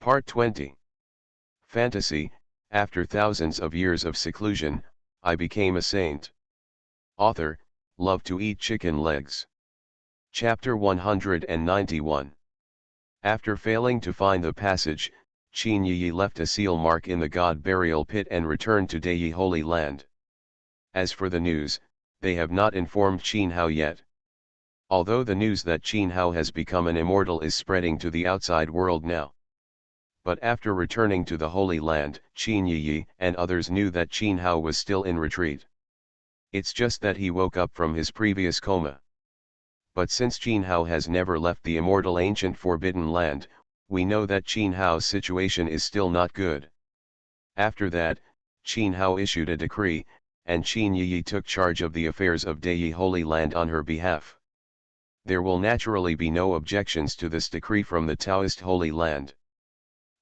Part 20. Fantasy. After thousands of years of seclusion, I became a saint. Author, love to eat chicken legs. Chapter 191. After failing to find the passage, Qin Yi left a seal mark in the god burial pit and returned to Dei Holy Land. As for the news, they have not informed Qin Hao yet. Although the news that Qin Hao has become an immortal is spreading to the outside world now. But after returning to the Holy Land, Qin Yi and others knew that Qin Hao was still in retreat. It's just that he woke up from his previous coma. But since Qin Hao has never left the immortal ancient forbidden land, we know that Qin Hao's situation is still not good. After that, Qin Hao issued a decree, and Qin Yi took charge of the affairs of Dei Holy Land on her behalf. There will naturally be no objections to this decree from the Taoist Holy Land.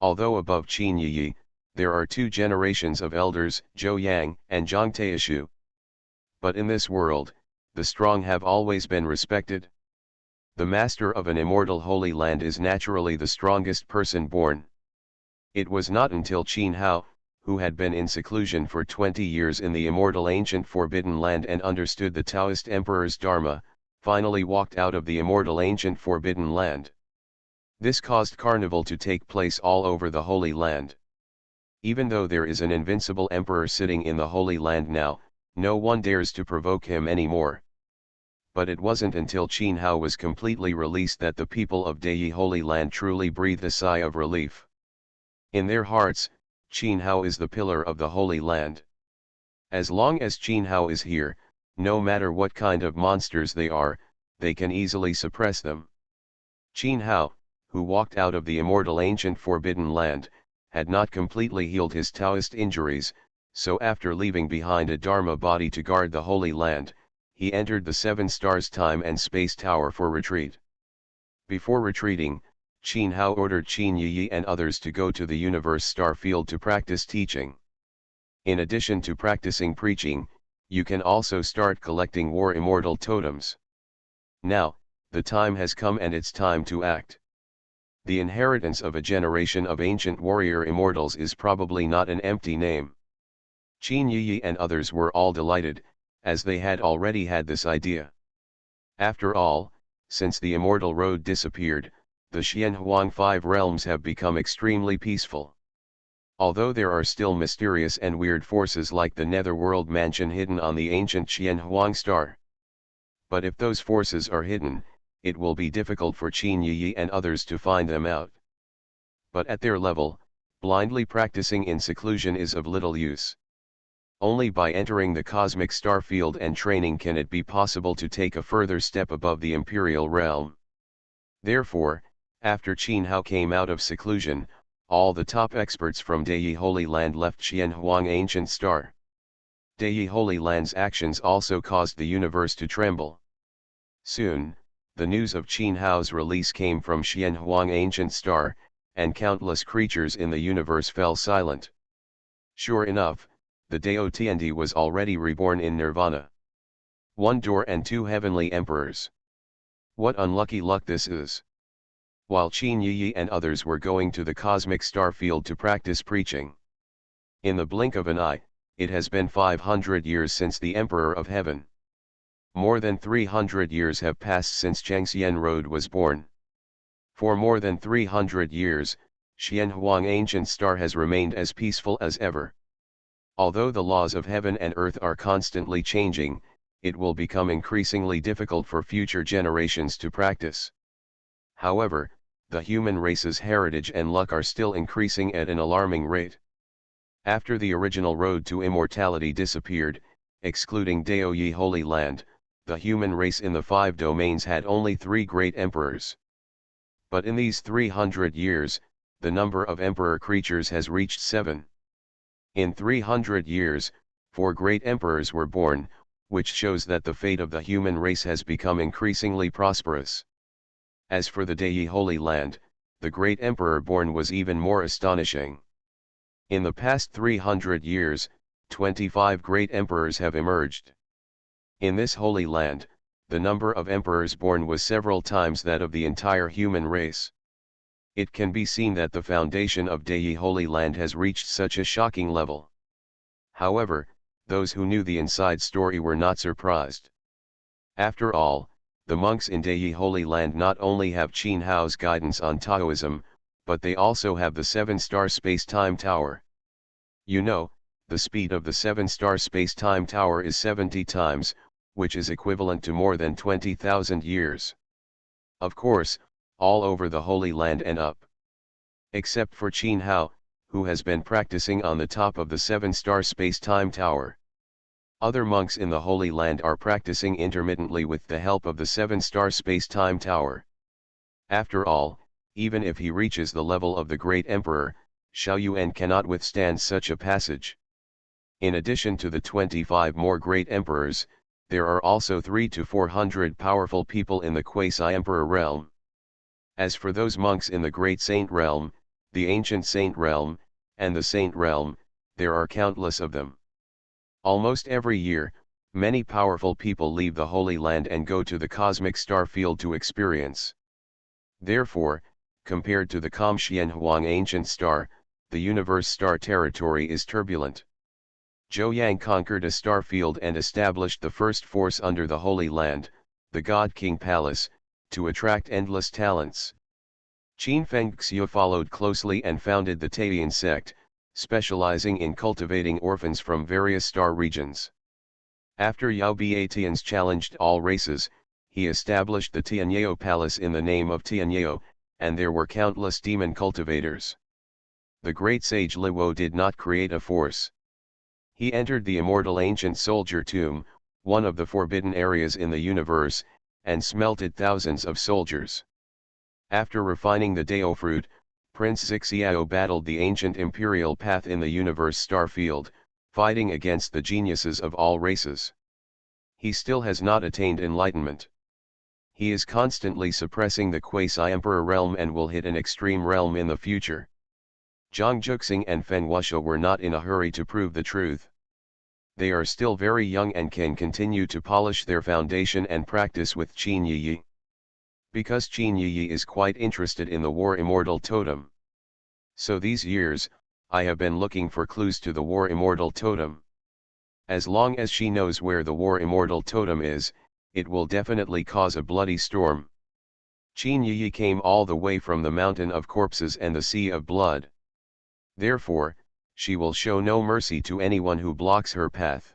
Although above Qin Yi, there are two generations of elders, Zhou Yang and Zhang Taishu. But in this world, the strong have always been respected. The master of an immortal holy land is naturally the strongest person born. It was not until Qin Hao, who had been in seclusion for 20 years in the immortal ancient forbidden land and understood the Taoist emperor's dharma, finally walked out of the immortal ancient forbidden land. This caused carnival to take place all over the Holy Land. Even though there is an invincible emperor sitting in the Holy Land now, no one dares to provoke him anymore. But it wasn't until Qin Hao was completely released that the people of Dei Holy Land truly breathed a sigh of relief. In their hearts, Qin Hao is the pillar of the Holy Land. As long as Qin Hao is here, no matter what kind of monsters they are, they can easily suppress them. Qin Hao, who walked out of the immortal ancient forbidden land, had not completely healed his Taoist injuries, so after leaving behind a Dharma body to guard the Holy Land, he entered the 7 stars time and space tower for retreat. Before retreating, Qin Hao ordered Qin Yi and others to go to the universe star field to practice teaching. In addition to practicing preaching, you can also start collecting war immortal totems. Now, the time has come and it's time to act. The inheritance of a generation of ancient warrior immortals is probably not an empty name. Qin Yi and others were all delighted, as they had already had this idea. After all, since the immortal road disappeared, the Xianhuang 5 realms have become extremely peaceful. Although there are still mysterious and weird forces like the netherworld mansion hidden on the ancient Xianhuang star. But if those forces are hidden, it will be difficult for Qin Yi and others to find them out. But at their level, blindly practicing in seclusion is of little use. Only by entering the cosmic star field and training can it be possible to take a further step above the imperial realm. Therefore, after Qin Hao came out of seclusion, all the top experts from Dei Holy Land left Xianhuang Ancient Star. Dei Holy Land's actions also caused the universe to tremble. Soon, the news of Qin Hao's release came from Xianhuang Ancient Star, and countless creatures in the universe fell silent. Sure enough, the Dao Tiandi was already reborn in Nirvana. 1 door and 2 heavenly emperors. What unlucky luck this is. While Qin Yi and others were going to the cosmic star field to practice preaching. In the blink of an eye, it has been 500 years since the Emperor of Heaven. More than 300 years have passed since Changxian Road was born. For more than 300 years, Xianhuang Ancient Star has remained as peaceful as ever. Although the laws of heaven and earth are constantly changing, it will become increasingly difficult for future generations to practice. However, the human race's heritage and luck are still increasing at an alarming rate. After the original road to immortality disappeared, excluding Dao Yi Holy Land, the human race in the 5 domains had only 3 great emperors. But in these 300 years, the number of emperor creatures has reached 7. In 300 years, 4 great emperors were born, which shows that the fate of the human race has become increasingly prosperous. As for the Dei Holy Land, the great emperor born was even more astonishing. In the past 300 years, 25 great emperors have emerged. In this Holy Land, the number of emperors born was several times that of the entire human race. it can be seen that the foundation of Dei Holy Land has reached such a shocking level. However, those who knew the inside story were not surprised. After all, the monks in Dei Holy Land not only have Qin Hao's guidance on Taoism, but they also have the 7-star space-time tower. You know, the speed of the 7-star space-time tower is 70 times, which is equivalent to more than 20,000 years. Of course, all over the Holy Land and up. Except for Qin Hao, who has been practicing on the top of the 7-star space-time tower. Other monks in the Holy Land are practicing intermittently with the help of the 7-star space-time tower. After all, even if he reaches the level of the great emperor, Xiao Yuan cannot withstand such a passage. In addition to the 25 more great emperors, there are also 300 to 400 powerful people in the quasi-emperor realm. As for those monks in the great saint realm, the ancient saint realm, and the saint realm, there are countless of them. Almost every year, many powerful people leave the Holy Land and go to the cosmic star field to experience. Therefore, compared to the Comxian Huang ancient star, the universe star territory is turbulent. Zhou Yang conquered a star field and established the first force under the Holy Land, the God King Palace, to attract endless talents. Qin Fengxiu followed closely and founded the Taiyan sect, specializing in cultivating orphans from various star regions. After Yao Biatians challenged all races, he established the Tianyao Palace in the name of Tianyao, and there were countless demon cultivators. The great sage Liwo did not create a force. He entered the immortal ancient soldier tomb, one of the forbidden areas in the universe, and smelted thousands of soldiers. After refining the Dao fruit, Prince Zixiao battled the ancient imperial path in the universe star field, fighting against the geniuses of all races. He still has not attained enlightenment. He is constantly suppressing the quasi-emperor realm and will hit an extreme realm in the future. Zhang Juxing and Fen Wuxia were not in a hurry to prove the truth. They are still very young and can continue to polish their foundation and practice with Qin Yiyi. Because Qin Yiyi is quite interested in the War Immortal Totem. So these years, I have been looking for clues to the War Immortal Totem. As long as she knows where the War Immortal Totem is, it will definitely cause a bloody storm. Qin Yiyi came all the way from the mountain of corpses and the sea of blood. Therefore, she will show no mercy to anyone who blocks her path.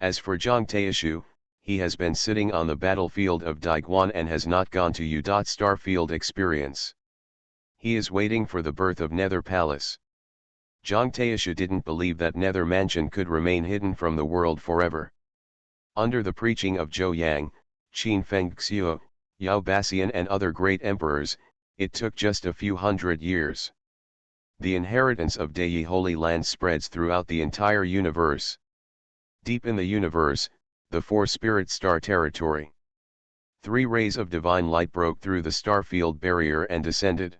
As for Zhang Taishu, he has been sitting on the battlefield of Daiguan and has not gone to Starfield experience. He is waiting for the birth of Nether Palace. Zhang Taishu didn't believe that Nether Mansion could remain hidden from the world forever. Under the preaching of Zhou Yang, Qin Fengxiu, Yao Baxian and other great emperors, it took just a few hundred years. The inheritance of Dei Holy Land spreads throughout the entire universe. Deep in the universe, the 4-spirit star territory. 3 rays of divine light broke through the star field barrier and descended.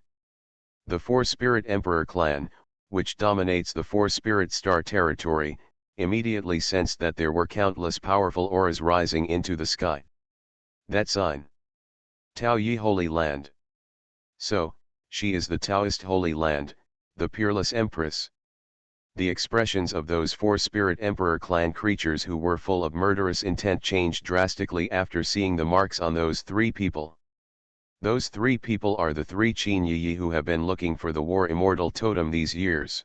The 4-spirit emperor clan, which dominates the 4-spirit star territory, immediately sensed that there were countless powerful auras rising into the sky. That sign. Tao Yi Holy Land. So, she is the Taoist Holy Land, the peerless empress. The expressions of those 4-spirit emperor clan creatures who were full of murderous intent changed drastically after seeing the marks on those 3 people. Those 3 people are the 3 Qin Yiyi who have been looking for the War Immortal Totem these years.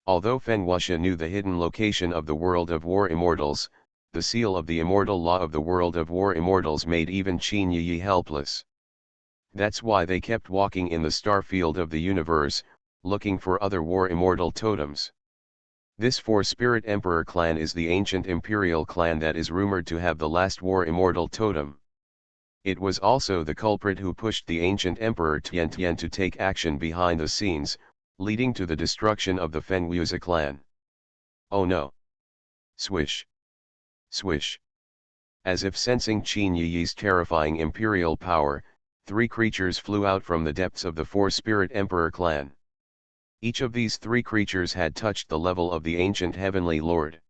Although Fen Wuxia knew the hidden location of the World of War Immortals, the seal of the immortal law of the World of War Immortals made even Qin Yiyi helpless. That's why they kept walking in the star field of the universe, looking for other War Immortal Totems. This 4-spirit emperor clan is the ancient imperial clan that is rumored to have the last War Immortal Totem. It was also the culprit who pushed the ancient emperor Tian Tian to take action behind the scenes, leading to the destruction of the Fen Wuxia clan. Oh no! Swish! Swish! As if sensing Qin Yiyi's terrifying imperial power, 3 creatures flew out from the depths of the 4-spirit emperor clan. Each of these 3 creatures had touched the level of the ancient heavenly lord.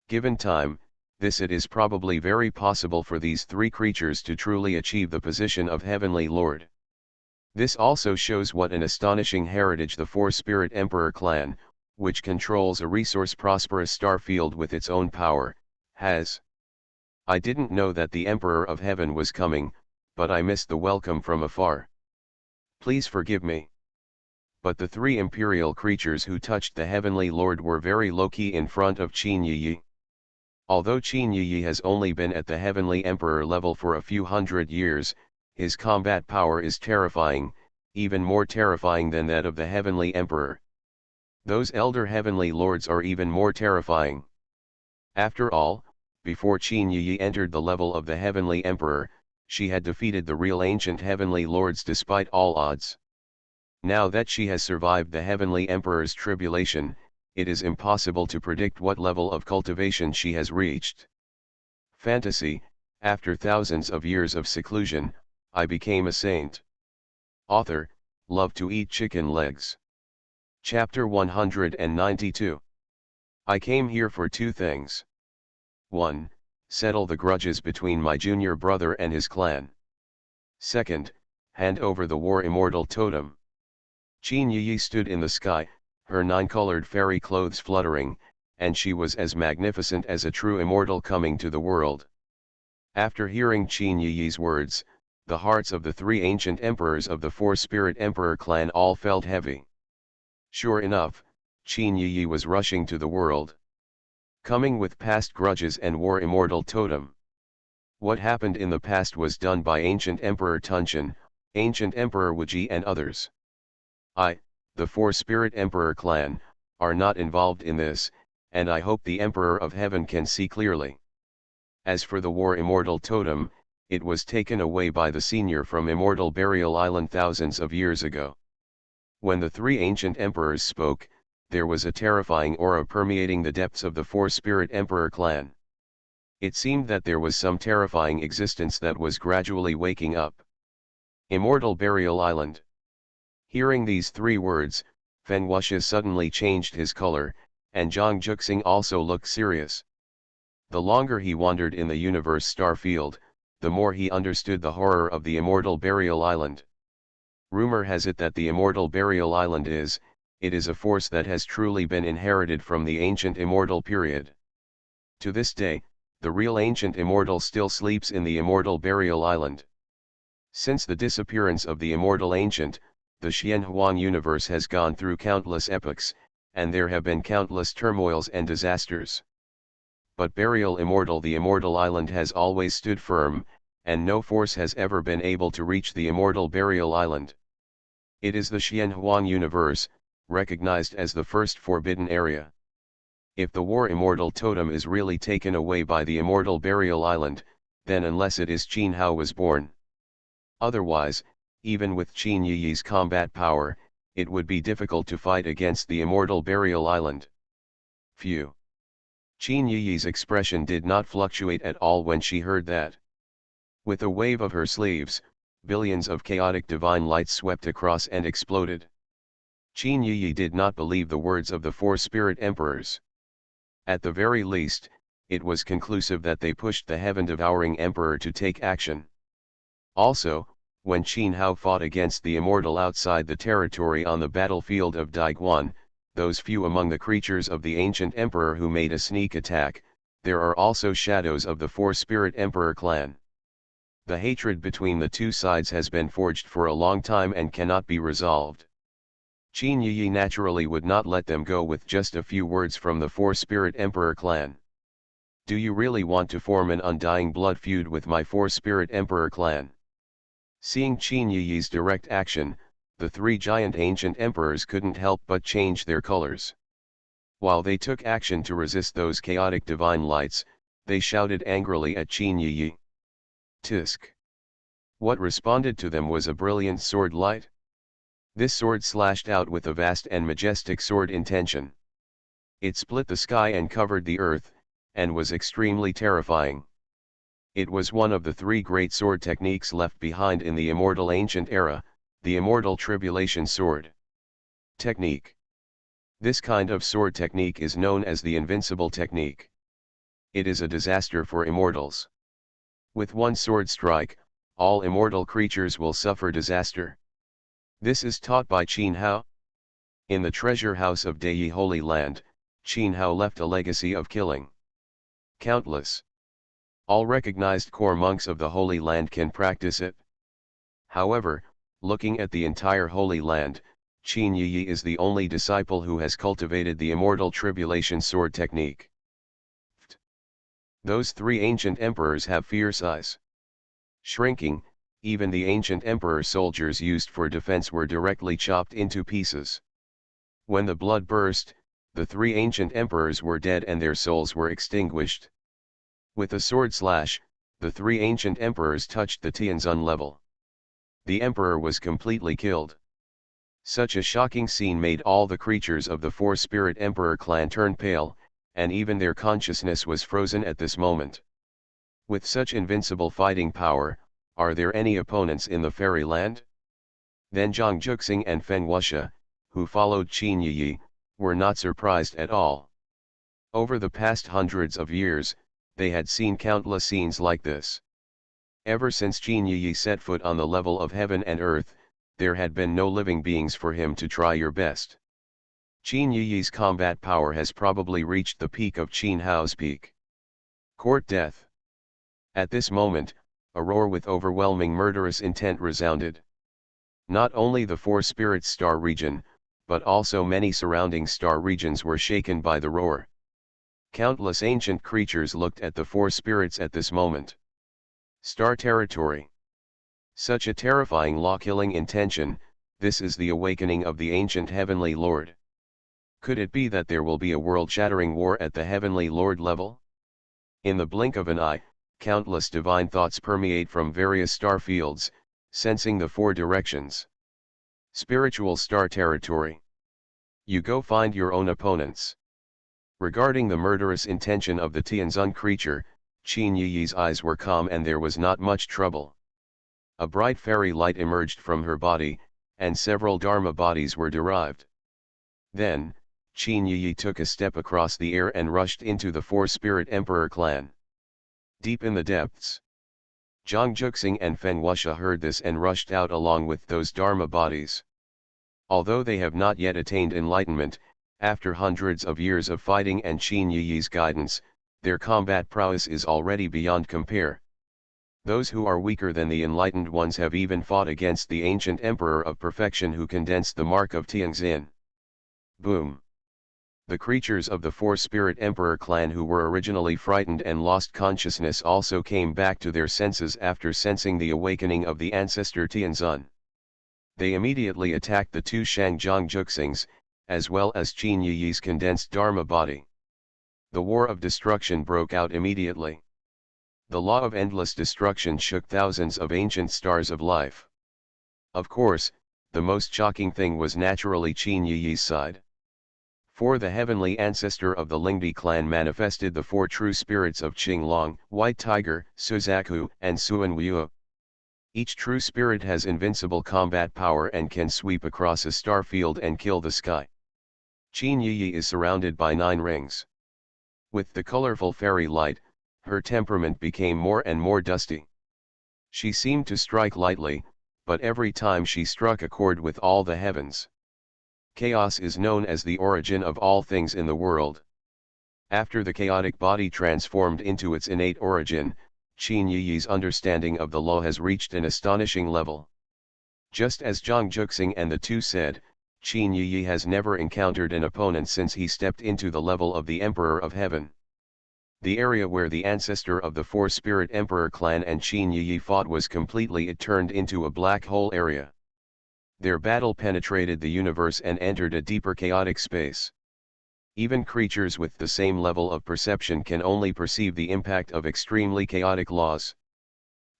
Given time, it is probably very possible for these 3 creatures to truly achieve the position of heavenly lord. This also shows what an astonishing heritage the Four-Spirit Emperor clan, which controls a resource-prosperous star field with its own power, has. I didn't know that the Emperor of Heaven was coming, but I missed the welcome from afar. Please forgive me. But the three imperial creatures who touched the Heavenly Lord were very low-key in front of Qin Yi. Although Qin Yi has only been at the Heavenly Emperor level for a few hundred years, his combat power is terrifying, even more terrifying than that of the Heavenly Emperor. Those elder Heavenly Lords are even more terrifying. After all, before Qin Yi entered the level of the Heavenly Emperor, she had defeated the real ancient Heavenly Lords despite all odds. Now that she has survived the Heavenly Emperor's tribulation, it is impossible to predict what level of cultivation she has reached. Fantasy: after thousands of years of seclusion, I became a saint. Author: love to eat chicken legs. Chapter 192. I came here for two things. 1. Settle the grudges between my junior brother and his clan. 2. Hand over the war immortal totem. Qin Yi stood in the sky, her nine-colored fairy clothes fluttering, and she was as magnificent as a true immortal coming to the world. After hearing Qin Yi's words, the hearts of the three ancient emperors of the Four-Spirit Emperor clan all felt heavy. Sure enough, Qin Yi was rushing to the world, coming with past grudges and war immortal totem. What happened in the past was done by ancient Emperor Tunshan, ancient Emperor Wuji and others. The Four-Spirit Emperor clan, are not involved in this, and I hope the Emperor of Heaven can see clearly. As for the war immortal totem, it was taken away by the senior from Immortal Burial Island thousands of years ago. When the three ancient emperors spoke, there was a terrifying aura permeating the depths of the Four-Spirit Emperor clan. It seemed that there was some terrifying existence that was gradually waking up. Immortal Burial Island. Hearing these three words, Fen Wuxia suddenly changed his color, and Zhang Juxing also looked serious. The longer he wandered in the universe star field, the more he understood the horror of the Immortal Burial Island. Rumor has it that the Immortal Burial Island is a force that has truly been inherited from the ancient immortal period. To this day, the real ancient immortal still sleeps in the Immortal Burial Island. Since the disappearance of the immortal ancient, the Xianhuang universe has gone through countless epochs, and there have been countless turmoils and disasters. But Burial Immortal, the Immortal Island has always stood firm, and no force has ever been able to reach the Immortal Burial Island. It is the Xianhuang universe, recognized as the first forbidden area. If the war immortal totem is really taken away by the Immortal Burial Island, then unless it is Qin Hao was born. Otherwise, even with Qin Yi's combat power, it would be difficult to fight against the Immortal Burial Island. Phew. Qin Yi's expression did not fluctuate at all when she heard that. With a wave of her sleeves, billions of chaotic divine lights swept across and exploded. Qin Yi did not believe the words of the Four-Spirit Emperors. At the very least, it was conclusive that they pushed the heaven-devouring Emperor to take action. Also, when Qin Hao fought against the immortal outside the territory on the battlefield of Daiguan, those few among the creatures of the ancient emperor who made a sneak attack, there are also shadows of the Four-Spirit Emperor clan. The hatred between the two sides has been forged for a long time and cannot be resolved. Qin Yi naturally would not let them go with just a few words from the Four-Spirit Emperor clan. Do you really want to form an undying blood feud with my Four-Spirit Emperor clan? Seeing Qin Yi's direct action, the three giant ancient emperors couldn't help but change their colors. While they took action to resist those chaotic divine lights, they shouted angrily at Qin Yi. Tisk. What responded to them was a brilliant sword light. This sword slashed out with a vast and majestic sword intention. It split the sky and covered the earth, and was extremely terrifying. It was one of the three great sword techniques left behind in the immortal ancient era, the immortal tribulation sword technique. This kind of sword technique is known as the invincible technique. It is a disaster for immortals. With one sword strike, all immortal creatures will suffer disaster. This is taught by Qin Hao. In the treasure house of Dei Holy Land, Qin Hao left a legacy of killing. Countless. All recognized core monks of the Holy Land can practice it. However, looking at the entire Holy Land, Qin Yi is the only disciple who has cultivated the immortal tribulation sword technique. Those three ancient emperors have fierce eyes. Shrinking, even the ancient emperor soldiers used for defense were directly chopped into pieces. When the blood burst, the three ancient emperors were dead and their souls were extinguished. With a sword slash, the three ancient emperors touched the Tianzun level. The emperor was completely killed. Such a shocking scene made all the creatures of the Four-Spirit Emperor clan turn pale, and even their consciousness was frozen at this moment. With such invincible fighting power, are there any opponents in the fairyland? Then Zhang Juxing and Feng Wuxia, who followed Qin Yi, were not surprised at all. Over the past hundreds of years, they had seen countless scenes like this. Ever since Qin Yi set foot on the level of heaven and earth, there had been no living beings for him to try your best. Qin Yi's combat power has probably reached the peak of Qin Hao's peak. Court death. At this moment, a roar with overwhelming murderous intent resounded. Not only the Four Spirits star region, but also many surrounding star regions were shaken by the roar. Countless ancient creatures looked at the Four Spirits at this moment. Star territory. Such a terrifying law-killing intention, this is the awakening of the ancient Heavenly Lord. Could it be that there will be a world-shattering war at the Heavenly Lord level? In the blink of an eye, countless divine thoughts permeate from various star fields, sensing the four directions. Spiritual star territory. You go find your own opponents. Regarding the murderous intention of the Tianzun creature, Qin Yi's eyes were calm and there was not much trouble. A bright fairy light emerged from her body, and several Dharma bodies were derived. Then, Qin Yi took a step across the air and rushed into the Four-Spirit Emperor clan. Deep in the depths, Zhang Juxing and Feng Wuxia heard this and rushed out along with those Dharma bodies. Although they have not yet attained enlightenment, after hundreds of years of fighting and Qin Yi's guidance, their combat prowess is already beyond compare. Those who are weaker than the enlightened ones have even fought against the ancient Emperor of Perfection who condensed the mark of Tianxin. Boom! The creatures of the Four-Spirit Emperor clan who were originally frightened and lost consciousness also came back to their senses after sensing the awakening of the ancestor Tianzun. They immediately attacked the two Shangjiang Juxings, as well as Qin Yi's condensed Dharma body. The war of destruction broke out immediately. The law of endless destruction shook thousands of ancient stars of life. Of course, the most shocking thing was naturally Qin Yi's side. For the heavenly ancestor of the Lingdi clan manifested the four true spirits of Qinglong, White Tiger, Suzaku, and Suanwu. Each true spirit has invincible combat power and can sweep across a star field and kill the sky. Qin Yi is surrounded by 9 rings. With the colorful fairy light, her temperament became more and more dusty. She seemed to strike lightly, but every time she struck a chord with all the heavens. Chaos is known as the origin of all things in the world. After the chaotic body transformed into its innate origin, Qin Yi's understanding of the law has reached an astonishing level. Just as Zhang Juxing and the two said, Qin Yi has never encountered an opponent since he stepped into the level of the Emperor of Heaven. The area where the ancestor of the Four-Spirit Emperor clan and Qin Yi fought was completely turned into a black hole area. Their battle penetrated the universe and entered a deeper chaotic space. Even creatures with the same level of perception can only perceive the impact of extremely chaotic laws.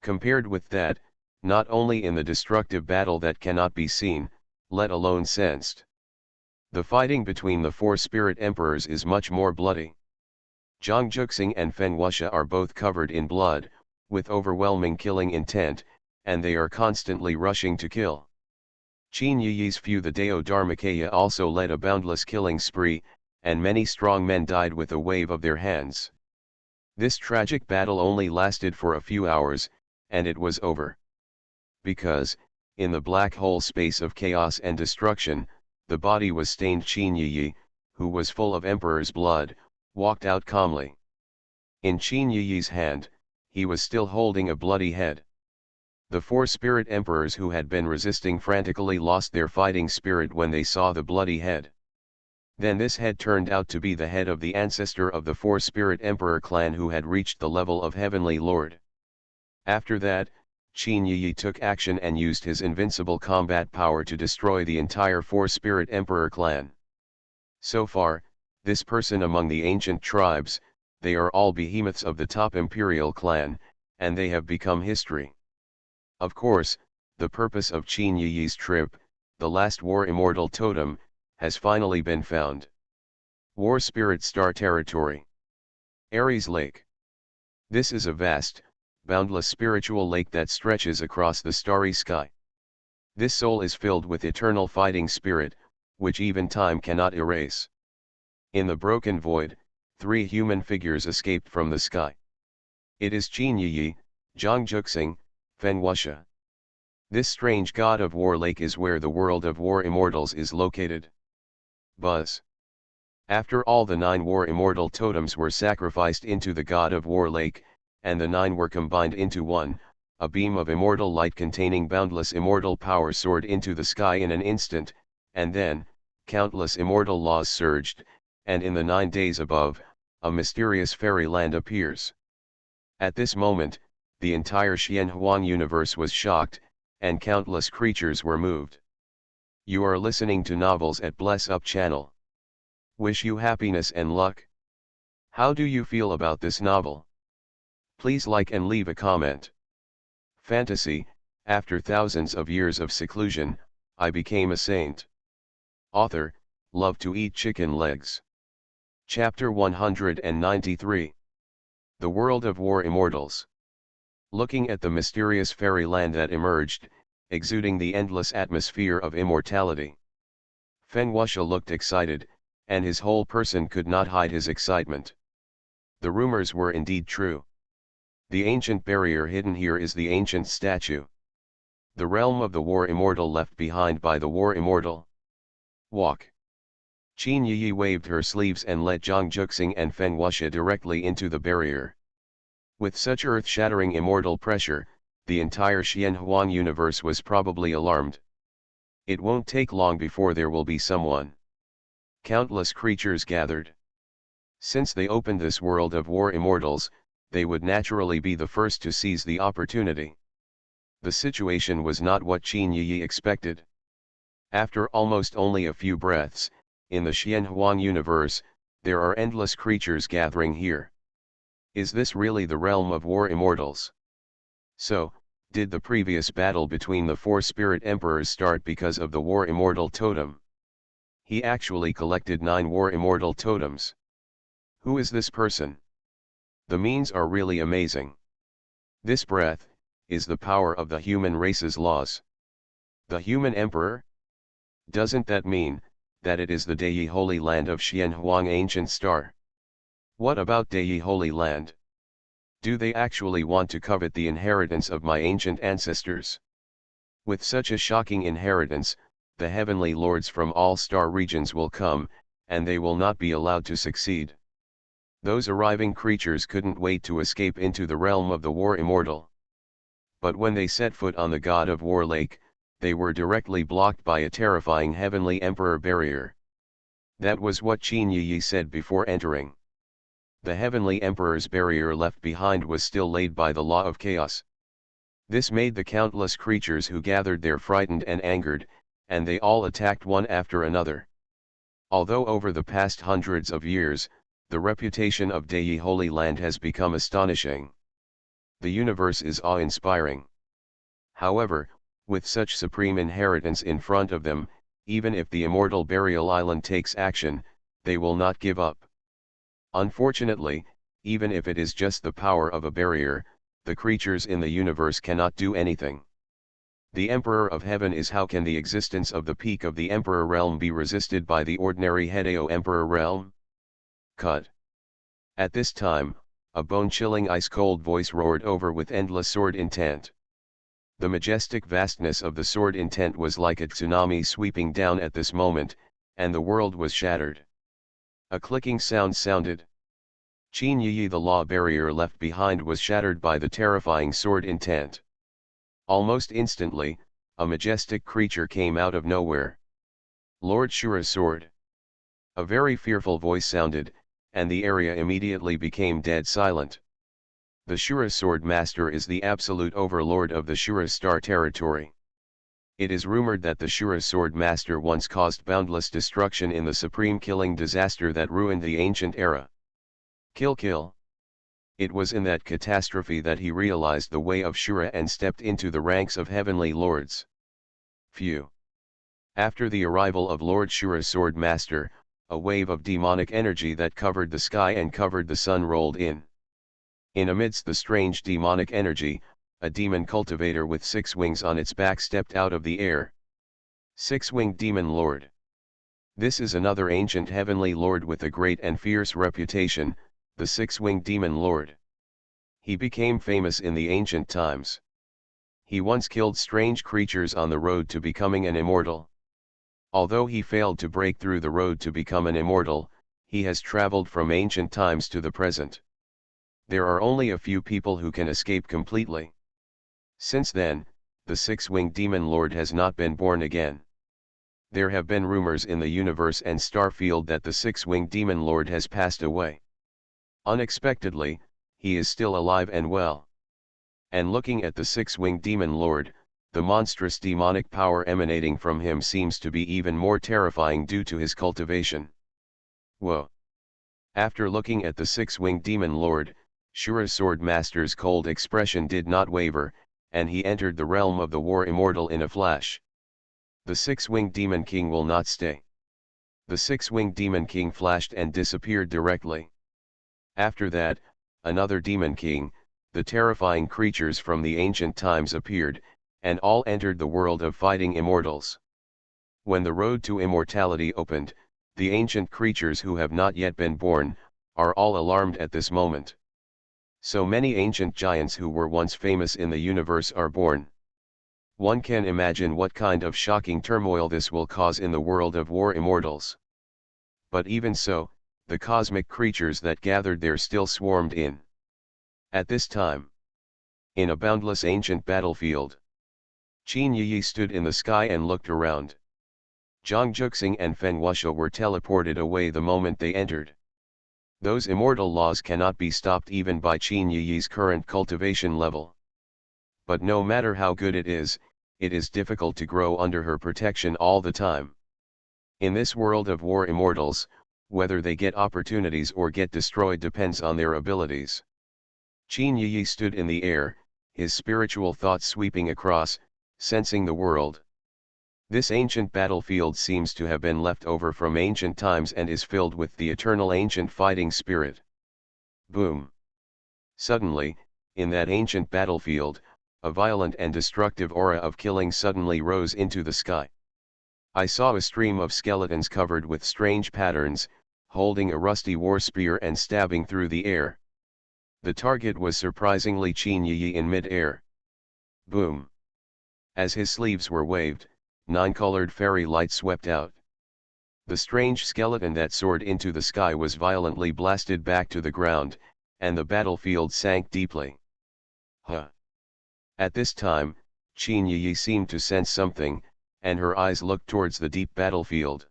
Compared with that, not only in the destructive battle that cannot be seen, let alone sensed. The fighting between the four spirit emperors is much more bloody. Zhang Juxing and Feng Wuxia are both covered in blood, with overwhelming killing intent, and they are constantly rushing to kill. Qin Yi's Fu the Dao Dharmakaya also led a boundless killing spree, and many strong men died with a wave of their hands. This tragic battle only lasted for a few hours, and it was over. Because, in the black hole space of chaos and destruction, the body was stained. Qin Yi, who was full of emperor's blood, walked out calmly. In Qin Yi's hand, he was still holding a bloody head. The four spirit emperors who had been resisting frantically lost their fighting spirit when they saw the bloody head. Then this head turned out to be the head of the ancestor of the four spirit emperor clan who had reached the level of heavenly lord. After that, Qin Yi took action and used his invincible combat power to destroy the entire four spirit emperor clan. So far, this person among the ancient tribes, they are all behemoths of the top imperial clan, and they have become history. Of course, the purpose of Qin Yi's trip, the last war immortal totem, has finally been found. War Spirit Star Territory. Ares Lake. This is a vast, boundless spiritual lake that stretches across the starry sky. This soul is filled with eternal fighting spirit, which even time cannot erase. In the broken void, 3 human figures escaped from the sky. It is Qin Yi, Zhang Juxing, Fen Wuxia. This strange god of war lake is where the world of war immortals is located. Buzz. After all the 9 war immortal totems were sacrificed into the god of war lake, and the 9 were combined into one, a beam of immortal light containing boundless immortal power soared into the sky in an instant, and then, countless immortal laws surged, and in the 9 days above, a mysterious fairyland appears. At this moment, the entire Xianhuang universe was shocked, and countless creatures were moved. You are listening to Novels at Bless Up channel. Wish you happiness and luck. How do you feel about this novel? Please like and leave a comment. Fantasy, after thousands of years of seclusion, I became a saint. Author, love to eat chicken legs. Chapter 193. The World of War Immortals. Looking at the mysterious fairyland that emerged, exuding the endless atmosphere of immortality. Fen Wuxia looked excited, and his whole person could not hide his excitement. The rumors were indeed true. The ancient barrier hidden here is the ancient statue. The realm of the war immortal left behind by the war immortal. Walk. Qin Yi waved her sleeves and led Zhang Juxing and Fen Wuxia directly into the barrier. With such earth-shattering immortal pressure, the entire Xianhuang universe was probably alarmed. It won't take long before there will be someone. Countless creatures gathered. Since they opened this world of war immortals, they would naturally be the first to seize the opportunity. The situation was not what Qin Yi expected. After almost only a few breaths, in the Xianhuang universe, there are endless creatures gathering here. Is this really the realm of war immortals? So, did the previous battle between the 4 spirit emperors start because of the war immortal totem? He actually collected 9 war immortal totems. Who is this person? The means are really amazing. This breath is the power of the human race's laws. The human emperor? Doesn't that mean that it is the Dei Holy Land of Xianhuang Ancient Star? What about Dei Holy Land? Do they actually want to covet the inheritance of my ancient ancestors? With such a shocking inheritance, the heavenly lords from all star regions will come, and they will not be allowed to succeed. Those arriving creatures couldn't wait to escape into the realm of the war immortal. But when they set foot on the god of war lake, they were directly blocked by a terrifying heavenly emperor barrier. That was what Qin Yi said before entering. The heavenly emperor's barrier left behind was still laid by the law of chaos. This made the countless creatures who gathered there frightened and angered, and they all attacked one after another. Although over the past hundreds of years, the reputation of Dei Holy Land has become astonishing. The universe is awe-inspiring. However, with such supreme inheritance in front of them, even if the immortal burial island takes action, they will not give up. Unfortunately, even if it is just the power of a barrier, the creatures in the universe cannot do anything. The Emperor of Heaven is. How can the existence of the peak of the Emperor realm be resisted by the ordinary Hedeo Emperor realm? Cut. At this time, a bone-chilling ice-cold voice roared over with endless sword intent. The majestic vastness of the sword intent was like a tsunami sweeping down at this moment, and the world was shattered. A clicking sound sounded. Qin Yi, the law barrier left behind, was shattered by the terrifying sword intent. Almost instantly, a majestic creature came out of nowhere. Lord Shura's sword. A very fearful voice sounded, and the area immediately became dead silent. The Shura Sword Master is the absolute overlord of the Shura Star territory. It is rumored that the Shura Sword Master once caused boundless destruction in the supreme killing disaster that ruined the ancient era. Kill. It was in that catastrophe that he realized the way of Shura and stepped into the ranks of heavenly lords. Phew. After the arrival of Lord Shura's Sword Master, a wave of demonic energy that covered the sky and covered the sun rolled in. In amidst the strange demonic energy, a demon cultivator with 6 wings on its back stepped out of the air. 6-winged demon lord. This is another ancient heavenly lord with a great and fierce reputation, the 6-winged demon lord. He became famous in the ancient times. He once killed strange creatures on the road to becoming an immortal. Although he failed to break through the road to become an immortal, he has traveled from ancient times to the present. There are only a few people who can escape completely. Since then, the 6-winged demon lord has not been born again. There have been rumors in the universe and star field that the 6-winged demon lord has passed away. Unexpectedly, he is still alive and well. And looking at the 6-winged demon lord, the monstrous demonic power emanating from him seems to be even more terrifying due to his cultivation. Whoa! After looking at the 6-winged demon lord, Shura's Sword Master's cold expression did not waver, and he entered the realm of the War Immortal in a flash. The 6-winged demon king will not stay. The 6-winged demon king flashed and disappeared directly. After that, another demon king, the terrifying creatures from the ancient times appeared, and all entered the world of fighting immortals. When the road to immortality opened, the ancient creatures who have not yet been born, are all alarmed at this moment. So many ancient giants who were once famous in the universe are born. One can imagine what kind of shocking turmoil this will cause in the world of war immortals. But even so, the cosmic creatures that gathered there still swarmed in. At this time, in a boundless ancient battlefield, Qin Yi stood in the sky and looked around. Zhang Juxing and Feng Wuxia were teleported away the moment they entered. Those immortal laws cannot be stopped even by Qin Yi's current cultivation level. But no matter how good it is difficult to grow under her protection all the time. In this world of war immortals, whether they get opportunities or get destroyed depends on their abilities. Qin Yi stood in the air, his spiritual thoughts sweeping across, sensing the world. This ancient battlefield seems to have been left over from ancient times and is filled with the eternal ancient fighting spirit. Boom! Suddenly, in that ancient battlefield, a violent and destructive aura of killing suddenly rose into the sky. I saw a stream of skeletons covered with strange patterns, holding a rusty war spear and stabbing through the air. The target was surprisingly Qin Yi in mid-air. Boom! As his sleeves were waved, 9-colored fairy light swept out. The strange skeleton that soared into the sky was violently blasted back to the ground, and the battlefield sank deeply. Huh! At this time, Qin Yi seemed to sense something, and her eyes looked towards the deep battlefield.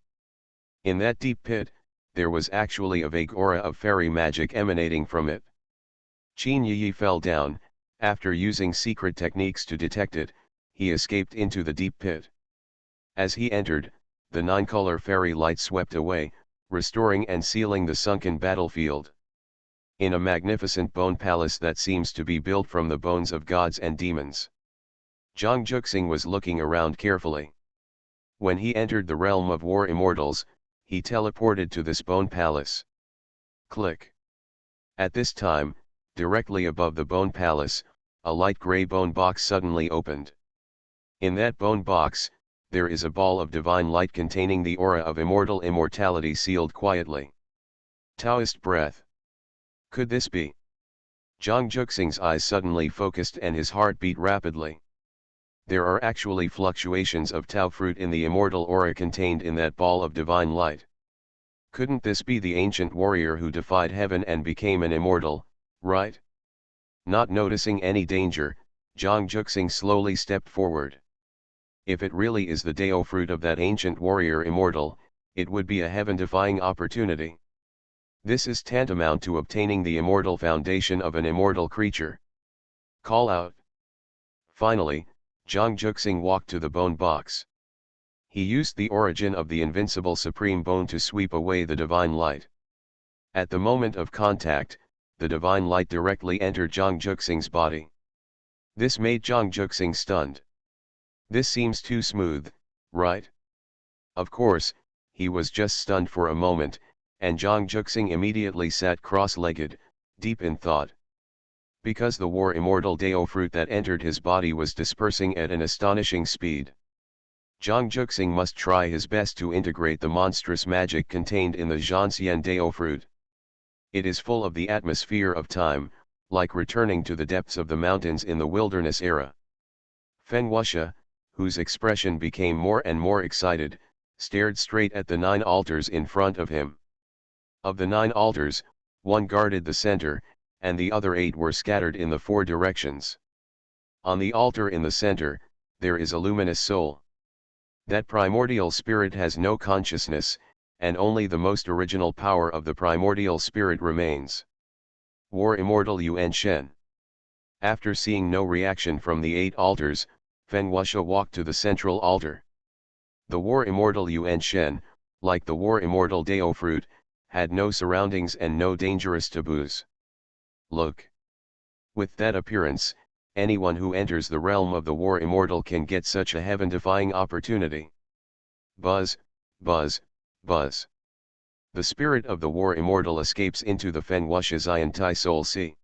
In that deep pit, there was actually a vague aura of fairy magic emanating from it. Qin Yi fell down. After using secret techniques to detect it, he escaped into the deep pit. As he entered, the 9-color fairy light swept away, restoring and sealing the sunken battlefield. In a magnificent bone palace that seems to be built from the bones of gods and demons. Zhang Juxing was looking around carefully. When he entered the realm of war immortals, he teleported to this bone palace. Click. At this time, directly above the bone palace, a light gray bone box suddenly opened. In that bone box, there is a ball of divine light containing the aura of immortality sealed quietly. Taoist breath. Could this be? Zhang Juxing's eyes suddenly focused and his heart beat rapidly. there are actually fluctuations of Tao fruit in the immortal aura contained in that ball of divine light. Couldn't this be the ancient warrior who defied heaven and became an immortal, right? Not noticing any danger, Zhang Juxing slowly stepped forward. If it really is the Dao fruit of that ancient warrior immortal, it would be a heaven-defying opportunity. This is tantamount to obtaining the immortal foundation of an immortal creature. Call out. Finally, Zhang Juxing walked to the bone box. He used the origin of the invincible supreme bone to sweep away the divine light. At the moment of contact, the divine light directly entered Zhang Juxing's body. This made Zhang Juxing stunned. This seems too smooth, right? Of course, he was just stunned for a moment, and Zhang Juxing immediately sat cross-legged, deep in thought. Because the war immortal Dao fruit that entered his body was dispersing at an astonishing speed. Zhang Juxing must try his best to integrate the monstrous magic contained in the Zhanxian Dao fruit. It is full of the atmosphere of time, like returning to the depths of the mountains in the wilderness era. Fen Wuxia, whose expression became more and more excited, stared straight at the 9 altars in front of him. Of the 9 altars, 1 guarded the center, and the other 8 were scattered in the 4 directions. On the altar in the center, there is a luminous soul. That primordial spirit has no consciousness, and only the most original power of the primordial spirit remains. War Immortal Yuan Shen. After seeing no reaction from the 8 altars, Fen Wuxia walked to the central altar. The War Immortal Yuan Shen, like the War Immortal Dao fruit, had no surroundings and no dangerous taboos. Look. With that appearance, anyone who enters the realm of the War Immortal can get such a heaven-defying opportunity. Buzz, buzz, buzz. The spirit of the War Immortal escapes into the Fen Wuxia's Tai Soul Sea.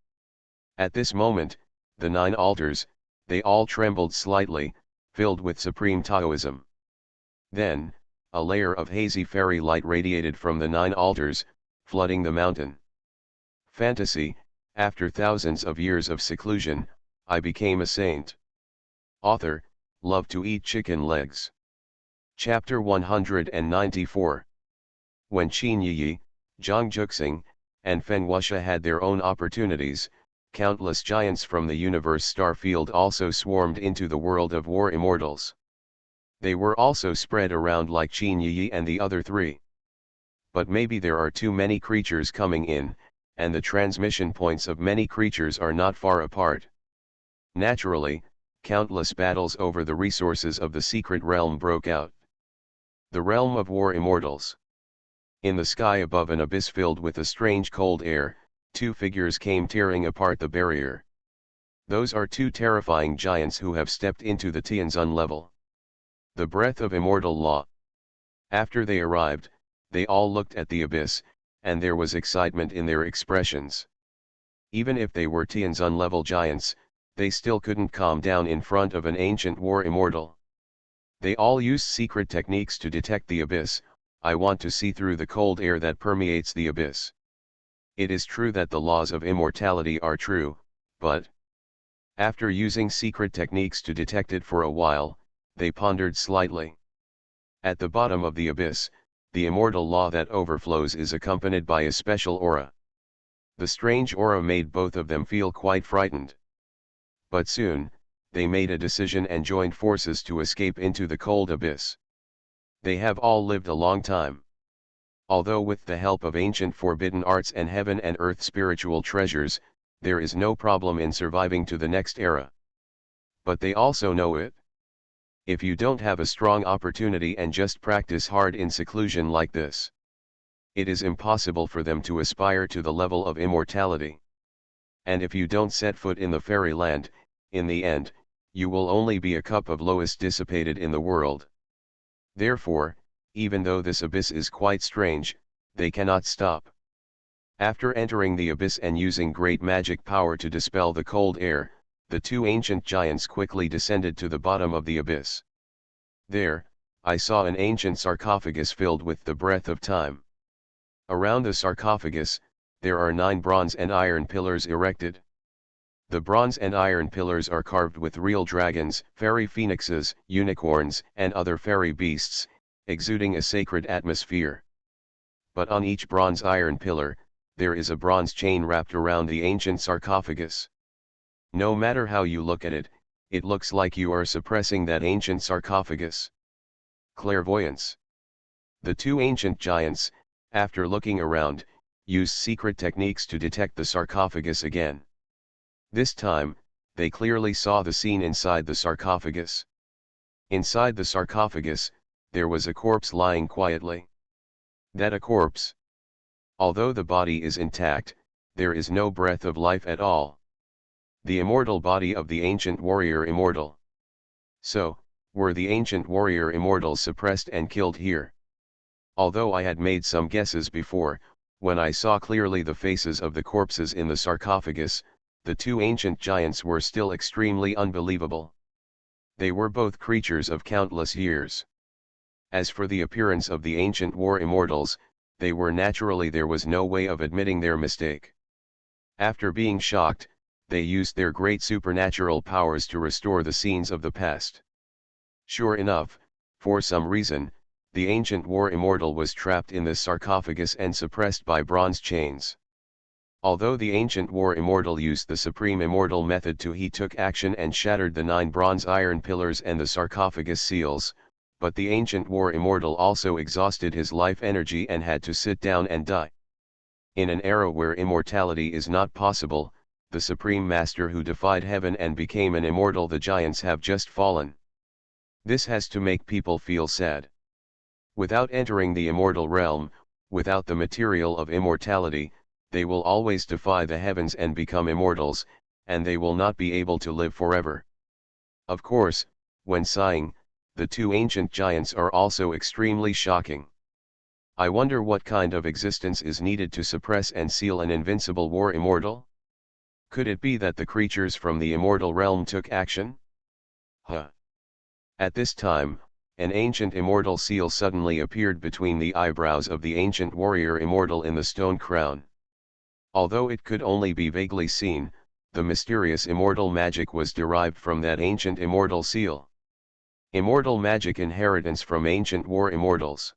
At this moment, the 9 altars, they all trembled slightly, filled with supreme Taoism. Then, a layer of hazy fairy light radiated from the 9 altars, flooding the mountain. Fantasy, after thousands of years of seclusion, I became a saint. Author, love to eat chicken legs. Chapter 194. When Qin Yi, Zhang Juxing, and Fen Wuxia had their own opportunities, countless giants from the universe star field also swarmed into the world of war immortals. They were also spread around like Qin Yi and the other 3. But maybe there are too many creatures coming in, and the transmission points of many creatures are not far apart. Naturally, countless battles over the resources of the secret realm broke out. The realm of war immortals. In the sky above an abyss filled with a strange cold air, 2 figures came tearing apart the barrier. Those are 2 terrifying giants who have stepped into the Tianzun level. The breath of immortal law. After they arrived, they all looked at the abyss, and there was excitement in their expressions. Even if they were Tianzun level giants, they still couldn't calm down in front of an ancient war immortal. They all used secret techniques to detect the abyss. I want to see through the cold air that permeates the abyss. It is true that the laws of immortality are true, but after using secret techniques to detect it for a while, they pondered slightly. At the bottom of the abyss, the immortal law that overflows is accompanied by a special aura. The strange aura made both of them feel quite frightened. But soon, they made a decision and joined forces to escape into the cold abyss. They have all lived a long time. Although with the help of ancient forbidden arts and heaven and earth spiritual treasures, there is no problem in surviving to the next era. But they also know it. If you don't have a strong opportunity and just practice hard in seclusion like this, it is impossible for them to aspire to the level of immortality. And if you don't set foot in the fairyland, in the end, you will only be a cup of lowest dissipated in the world. Therefore, even though this abyss is quite strange, they cannot stop. After entering the abyss and using great magic power to dispel the cold air, the 2 ancient giants quickly descended to the bottom of the abyss. There, I saw an ancient sarcophagus filled with the breath of time. Around the sarcophagus, there are 9 bronze and iron pillars erected. The bronze and iron pillars are carved with real dragons, fairy phoenixes, unicorns, and other fairy beasts, exuding a sacred atmosphere. But on each bronze iron pillar, there is a bronze chain wrapped around the ancient sarcophagus. No matter how you look at it, it looks like you are suppressing that ancient sarcophagus. Clairvoyance. The two ancient giants, after looking around, used secret techniques to detect the sarcophagus again. This time, they clearly saw the scene inside the sarcophagus. Inside the sarcophagus, there was a corpse lying quietly. That a corpse. Although the body is intact, there is no breath of life at all. The immortal body of the ancient warrior immortal. So, were the ancient warrior immortals suppressed and killed here? Although I had made some guesses before, when I saw clearly the faces of the corpses in the sarcophagus, the two ancient giants were still extremely unbelievable. They were both creatures of countless years. As for the appearance of the ancient war immortals, they were naturally there was no way of admitting their mistake. After being shocked, they used their great supernatural powers to restore the scenes of the past. Sure enough, for some reason, the ancient war immortal was trapped in this sarcophagus and suppressed by bronze chains. Although the ancient war immortal used the supreme immortal method he took action and shattered the 9 bronze iron pillars and the sarcophagus seals, but the ancient war immortal also exhausted his life energy and had to sit down and die. In an era where immortality is not possible, the supreme master who defied heaven and became an immortal, the giants have just fallen. This has to make people feel sad. Without entering the immortal realm, without the material of immortality, they will always defy the heavens and become immortals, and they will not be able to live forever. Of course, when sighing, the two ancient giants are also extremely shocking. I wonder what kind of existence is needed to suppress and seal an invincible war immortal? Could it be that the creatures from the immortal realm took action? At this time, an ancient immortal seal suddenly appeared between the eyebrows of the ancient warrior immortal in the stone crown. Although it could only be vaguely seen, the mysterious immortal magic was derived from that ancient immortal seal. Immortal magic inheritance from ancient war immortals.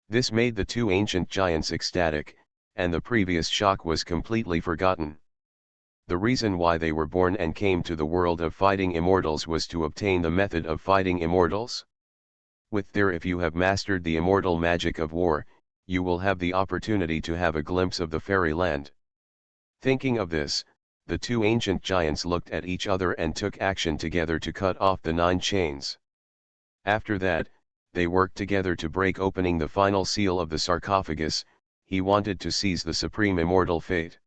This made the two ancient giants ecstatic, and the previous shock was completely forgotten. The reason why they were born and came to the world of fighting immortals was to obtain the method of fighting immortals. If you have mastered the immortal magic of war, you will have the opportunity to have a glimpse of the fairyland. Thinking of this, the two ancient giants looked at each other and took action together to cut off the 9 chains. After that, they worked together to break opening the final seal of the sarcophagus. He wanted to seize the supreme immortal fate.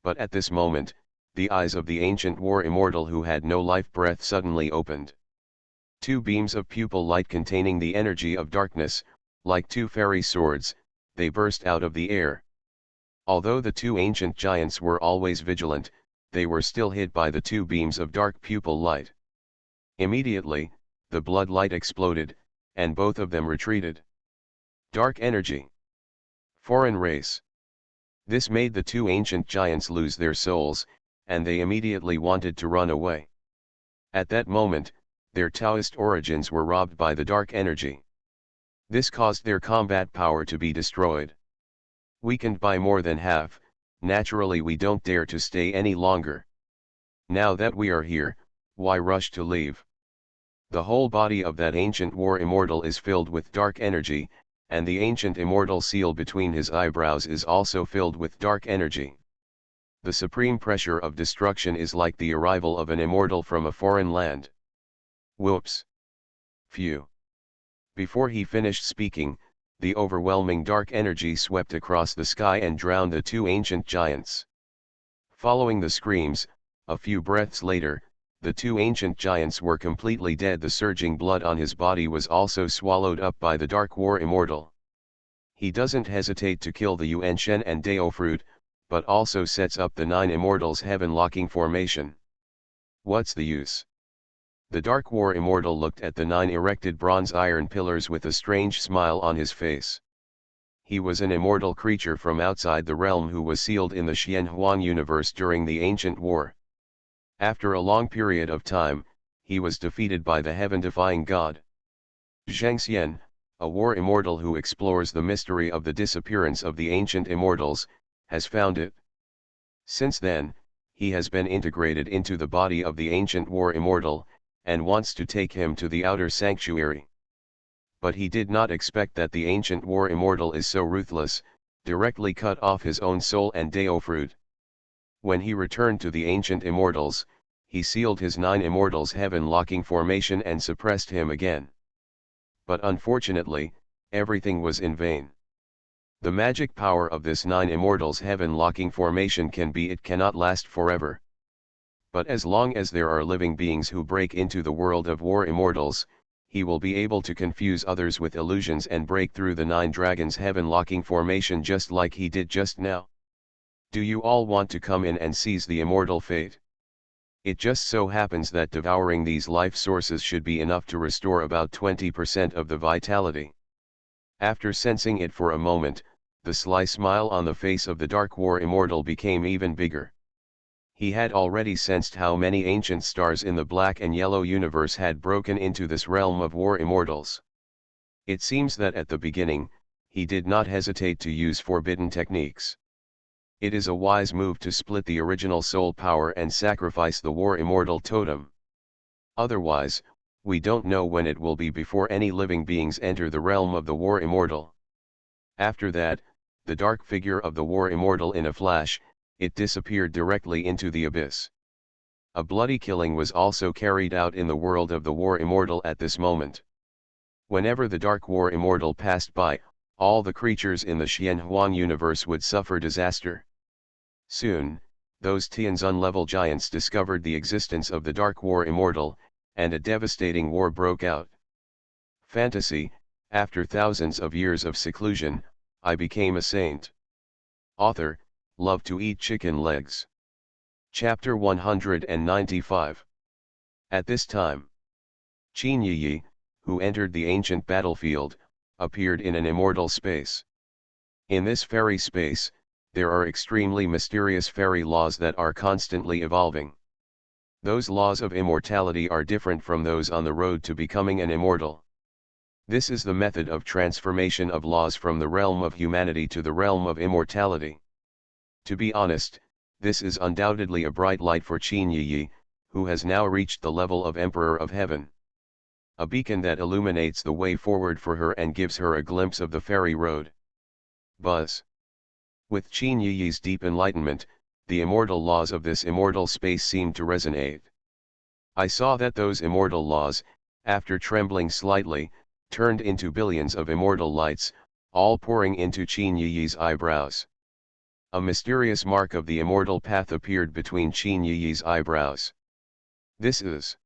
But at this moment, the eyes of the ancient war immortal who had no life breath suddenly opened. 2 beams of pupil light containing the energy of darkness, like 2 fairy swords, they burst out of the air. Although the two ancient giants were always vigilant, they were still hit by the 2 beams of dark pupil light. Immediately, the blood light exploded, and both of them retreated. Dark energy. Foreign race. This made the two ancient giants lose their souls, and they immediately wanted to run away. At that moment, their Taoist origins were robbed by the dark energy. This caused their combat power to be destroyed. Weakened by more than half, naturally we don't dare to stay any longer. Now that we are here, why rush to leave? The whole body of that ancient war immortal is filled with dark energy, and the ancient immortal seal between his eyebrows is also filled with dark energy. The supreme pressure of destruction is like the arrival of an immortal from a foreign land. Whoops! Phew! Before he finished speaking, the overwhelming dark energy swept across the sky and drowned the two ancient giants. Following the screams, a few breaths later, the two ancient giants were completely dead. The surging blood on his body was also swallowed up by the Dark War Immortal. He doesn't hesitate to kill the Yuan Shen and Dao fruit, but also sets up the 9 Immortals heaven-locking formation. What's the use? The Dark War Immortal looked at the 9 erected bronze iron pillars with a strange smile on his face. he was an immortal creature from outside the realm who was sealed in the Xianhuang universe during the ancient war. After a long period of time, he was defeated by the heaven-defying god Zhangxian, a war immortal who explores the mystery of the disappearance of the ancient immortals, has found it. Since then, he has been integrated into the body of the ancient war immortal, and wants to take him to the outer sanctuary. But he did not expect that the ancient war immortal is so ruthless, directly cut off his own soul and Dao fruit. When he returned to the ancient immortals, he sealed his 9 immortals heaven-locking formation and suppressed him again. But unfortunately, everything was in vain. The magic power of this 9 immortals heaven-locking formation it cannot last forever. But as long as there are living beings who break into the world of war immortals, he will be able to confuse others with illusions and break through the 9 dragons heaven-locking formation just like he did just now. Do you all want to come in and seize the immortal fate? It just so happens that devouring these life sources should be enough to restore about 20% of the vitality. After sensing it for a moment, the sly smile on the face of the Dark War Immortal became even bigger. He had already sensed how many ancient stars in the black and yellow universe had broken into this realm of war immortals. It seems that at the beginning, he did not hesitate to use forbidden techniques. It is a wise move to split the original soul power and sacrifice the war immortal totem. Otherwise, we don't know when it will be before any living beings enter the realm of the war immortal. After that, the dark figure of the war immortal in a flash, it disappeared directly into the abyss. A bloody killing was also carried out in the world of the war immortal at this moment. Whenever the dark war immortal passed by, all the creatures in the Xianhuang universe would suffer disaster. Soon, those Tianzun-level giants discovered the existence of the Dark War Immortal, and a devastating war broke out. Fantasy: after thousands of years of seclusion, I became a saint. Author: love to eat chicken legs. Chapter 195. At this time, Qin Yi, who entered the ancient battlefield, appeared in an immortal space. In this fairy space, there are extremely mysterious fairy laws that are constantly evolving. Those laws of immortality are different from those on the road to becoming an immortal. This is the method of transformation of laws from the realm of humanity to the realm of immortality. To be honest, this is undoubtedly a bright light for Qin Yi, who has now reached the level of Emperor of Heaven. A beacon that illuminates the way forward for her and gives her a glimpse of the fairy road. Buzz. With Qin Yi's deep enlightenment, the immortal laws of this immortal space seemed to resonate. I saw that those immortal laws, after trembling slightly, turned into billions of immortal lights, all pouring into Qin Yi's eyebrows. A mysterious mark of the immortal path appeared between Qin Yi's eyebrows. This is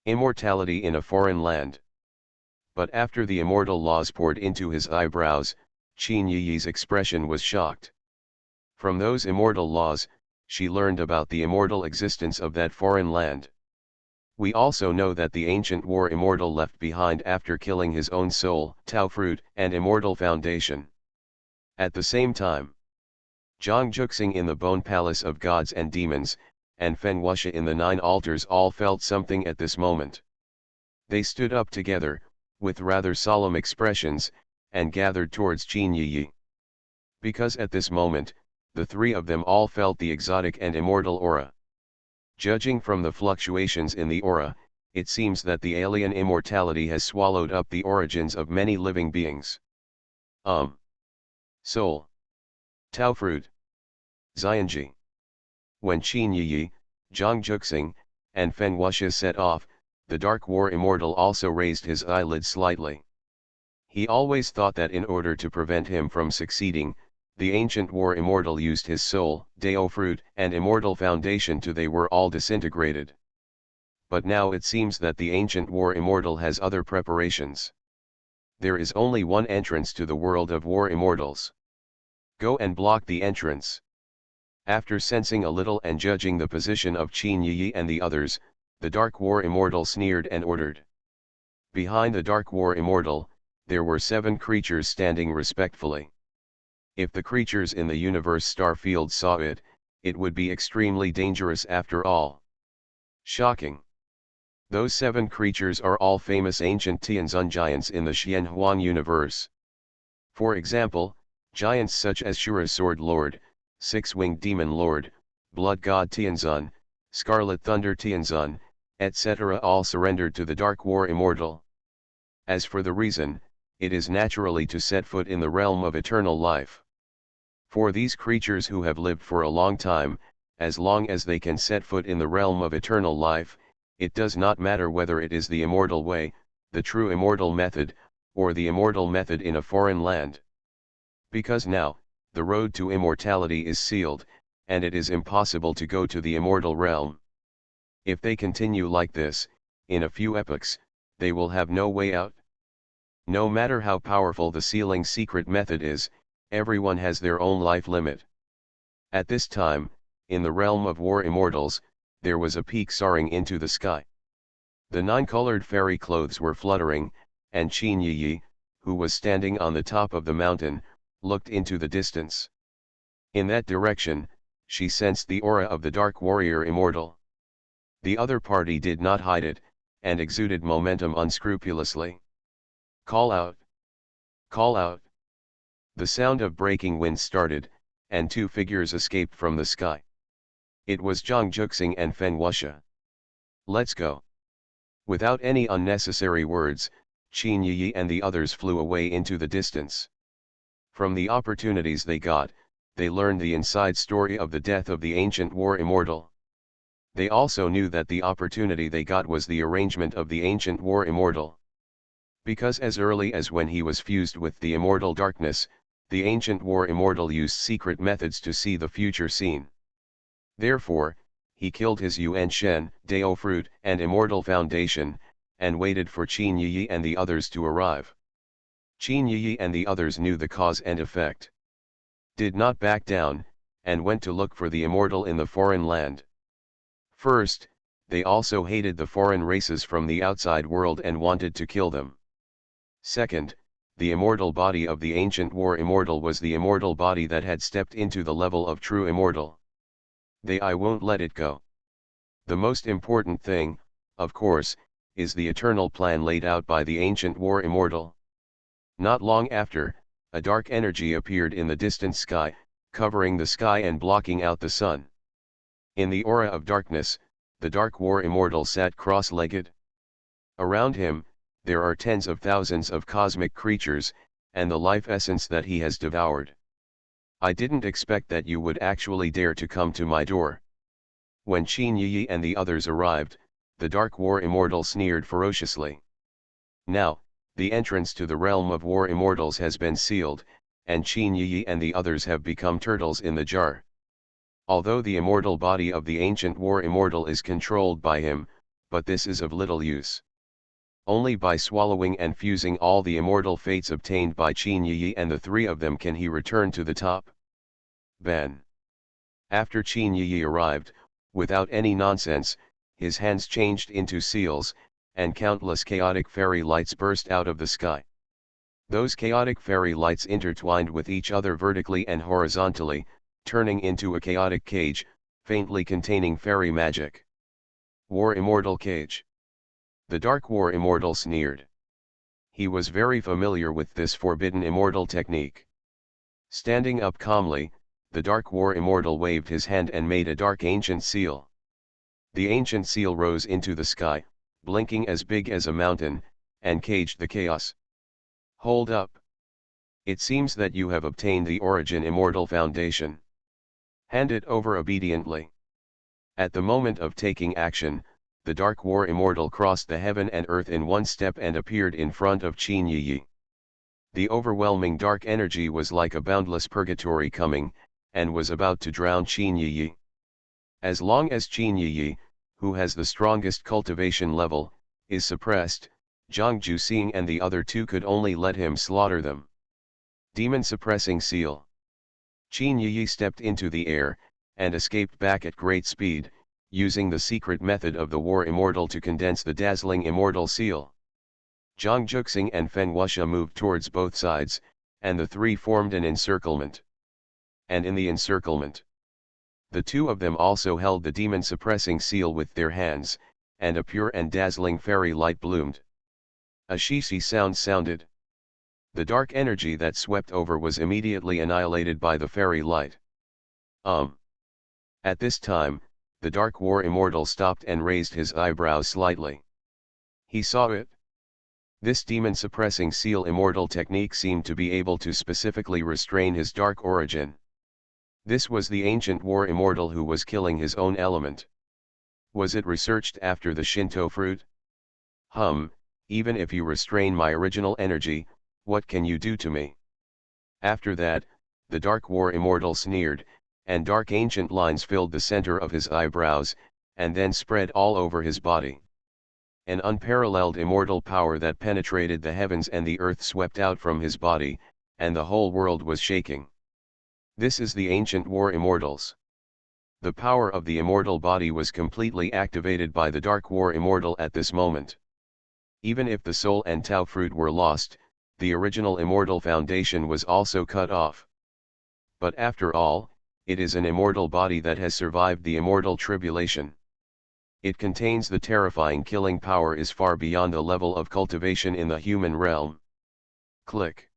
immortality in a foreign land. But after the immortal laws poured into his eyebrows, Qin Yi's expression was shocked. From those immortal laws, she learned about the immortal existence of that foreign land. We also know that the ancient war immortal left behind after killing his own soul, Tao fruit, and immortal foundation. At the same time, Zhang Juxing in the Bone Palace of Gods and Demons, and Fen Wuxia in the 9 altars all felt something at this moment. They stood up together, with rather solemn expressions, and gathered towards Qin Yi. Because at this moment, the 3 of them all felt the exotic and immortal aura. Judging from the fluctuations in the aura, it seems that the alien immortality has swallowed up the origins of many living beings. Soul. Tao fruit. Xianji. When Qin Yi, Zhang Juxing, and Fen Wuxia set off, the Dark War Immortal also raised his eyelids slightly. He always thought that in order to prevent him from succeeding, the ancient war immortal used his soul, Dao fruit, and immortal foundation till they were all disintegrated. But now it seems that the ancient war immortal has other preparations. There is only one entrance to the world of war immortals. Go and block the entrance. After sensing a little and judging the position of Qin Yi and the others, the Dark War Immortal sneered and ordered. Behind the Dark War Immortal, there were 7 creatures standing respectfully. If the creatures in the universe star field saw it, it would be extremely dangerous after all. Shocking. Those 7 creatures are all famous ancient Tianzun giants in the Xianhuang universe. For example, giants such as Shura Sword Lord, Six-Winged Demon Lord, Blood God Tianzun, Scarlet Thunder Tianzun, etc. all surrendered to the Dark War Immortal. As for the reason, it is naturally to set foot in the realm of eternal life. For these creatures who have lived for a long time, as long as they can set foot in the realm of eternal life, it does not matter whether it is the immortal way, the true immortal method, or the immortal method in a foreign land. Because now, the road to immortality is sealed, and it is impossible to go to the immortal realm. If they continue like this, in a few epochs, they will have no way out. No matter how powerful the sealing secret method is, everyone has their own life limit. At this time, in the realm of war immortals, there was a peak soaring into the sky. The 9-colored fairy clothes were fluttering, and Qin Yi, who was standing on the top of the mountain, looked into the distance. In that direction, she sensed the aura of the Dark Warrior Immortal. The other party did not hide it, and exuded momentum unscrupulously. Call out! Call out! The sound of breaking wind started, and 2 figures escaped from the sky. It was Zhang Juxing and Feng Wuxia. Let's go! Without any unnecessary words, Qin Yi and the others flew away into the distance. From the opportunities they got, they learned the inside story of the death of the ancient war immortal. They also knew that the opportunity they got was the arrangement of the ancient war immortal. Because as early as when he was fused with the immortal darkness, the ancient war immortal used secret methods to see the future scene. Therefore, he killed his Yuan Shen, Dao Fruit, and Immortal Foundation, and waited for Qin Yi and the others to arrive. Qin Yi and the others knew the cause and effect. Did not back down, and went to look for the immortal in the foreign land. First, they also hated the foreign races from the outside world and wanted to kill them. Second, the immortal body of the ancient war immortal was the immortal body that had stepped into the level of true immortal. I won't let it go. The most important thing, of course, is the eternal plan laid out by the ancient war immortal. Not long after, a dark energy appeared in the distant sky, covering the sky and blocking out the sun. In the aura of darkness, the Dark War Immortal sat cross-legged. Around him, there are tens of thousands of cosmic creatures, and the life essence that he has devoured. I didn't expect that you would actually dare to come to my door. When Qin Yi and the others arrived, the Dark War Immortal sneered ferociously. Now, the entrance to the realm of war immortals has been sealed, and Qin Yi and the others have become turtles in the jar. Although the immortal body of the ancient war immortal is controlled by him, but this is of little use. Only by swallowing and fusing all the immortal fates obtained by Qin Yi and the 3 of them can he return to the top. Ban. After Qin Yi arrived, without any nonsense, his hands changed into seals, and countless chaotic fairy lights burst out of the sky. Those chaotic fairy lights intertwined with each other vertically and horizontally, turning into a chaotic cage, faintly containing fairy magic. War Immortal Cage. The Dark War Immortal sneered. He was very familiar with this forbidden immortal technique. Standing up calmly, the Dark War Immortal waved his hand and made a dark ancient seal. The ancient seal rose into the sky, blinking as big as a mountain, and caged the chaos. Hold up. It seems that you have obtained the Origin Immortal Foundation. Hand it over obediently. At the moment of taking action, the Dark War Immortal crossed the heaven and earth in one step and appeared in front of Qin Yi. The overwhelming dark energy was like a boundless purgatory coming, and was about to drown Qin Yi. As long as Qin Yi, who has the strongest cultivation level, is suppressed, Zhang Juxing and the other 2 could only let him slaughter them. Demon Suppressing Seal. Qin Yi stepped into the air, and escaped back at great speed, using the secret method of the War Immortal to condense the dazzling Immortal Seal. Zhang Juxing and Feng Wuxia moved towards both sides, and the three formed an encirclement. And in the encirclement, the two of them also held the demon-suppressing seal with their hands, and a pure and dazzling fairy light bloomed. A shishi sound sounded. The dark energy that swept over was immediately annihilated by the fairy light. At this time, the Dark War Immortal stopped and raised his eyebrows slightly. He saw it. This demon-suppressing seal immortal technique seemed to be able to specifically restrain his dark origin. This was the ancient war immortal who was killing his own element. Was it researched after the Shinto fruit? Even if you restrain my original energy, what can you do to me? After that, the Dark War Immortal sneered, and dark ancient lines filled the center of his eyebrows, and then spread all over his body. An unparalleled immortal power that penetrated the heavens and the earth swept out from his body, and the whole world was shaking. This is the ancient war immortals. The power of the immortal body was completely activated by the Dark War Immortal at this moment. Even if the soul and Tao fruit were lost, the original immortal foundation was also cut off. But after all, it is an immortal body that has survived the immortal tribulation. It contains the terrifying killing power is far beyond the level of cultivation in the human realm. Click.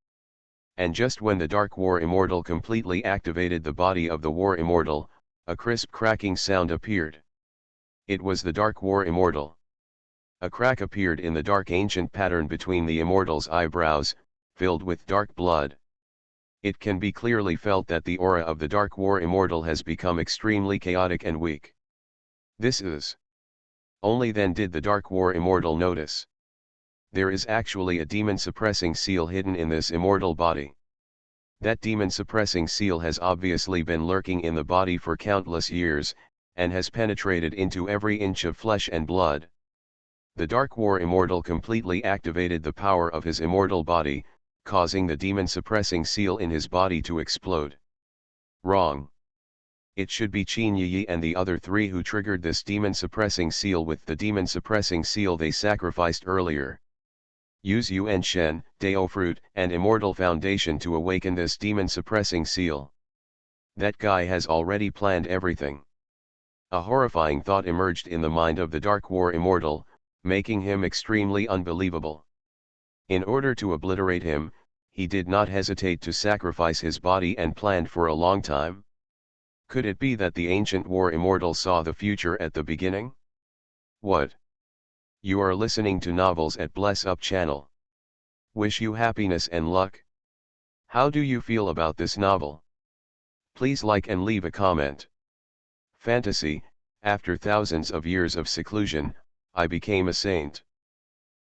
And just when the Dark War Immortal completely activated the body of the War Immortal, a crisp cracking sound appeared. It was the Dark War Immortal. A crack appeared in the dark ancient pattern between the Immortal's eyebrows, filled with dark blood. It can be clearly felt that the aura of the Dark War Immortal has become extremely chaotic and weak. This is. Only then did the Dark War Immortal notice. There is actually a demon-suppressing seal hidden in this immortal body. That demon-suppressing seal has obviously been lurking in the body for countless years, and has penetrated into every inch of flesh and blood. The Dark War Immortal completely activated the power of his immortal body, causing the demon-suppressing seal in his body to explode. Wrong. It should be Qin Yi and the other three who triggered this demon-suppressing seal with the demon-suppressing seal they sacrificed earlier. Use Yuan Shen, Dao Fruit, and Immortal Foundation to awaken this demon-suppressing seal. That guy has already planned everything. A horrifying thought emerged in the mind of the Dark War Immortal, making him extremely unbelievable. In order to obliterate him, he did not hesitate to sacrifice his body and planned for a long time. Could it be that the ancient war immortal saw the future at the beginning? What? You are listening to Novels at Bless Up channel. Wish you happiness and luck. How do you feel about this novel? Please like and leave a comment. Fantasy, after thousands of years of seclusion, I became a saint.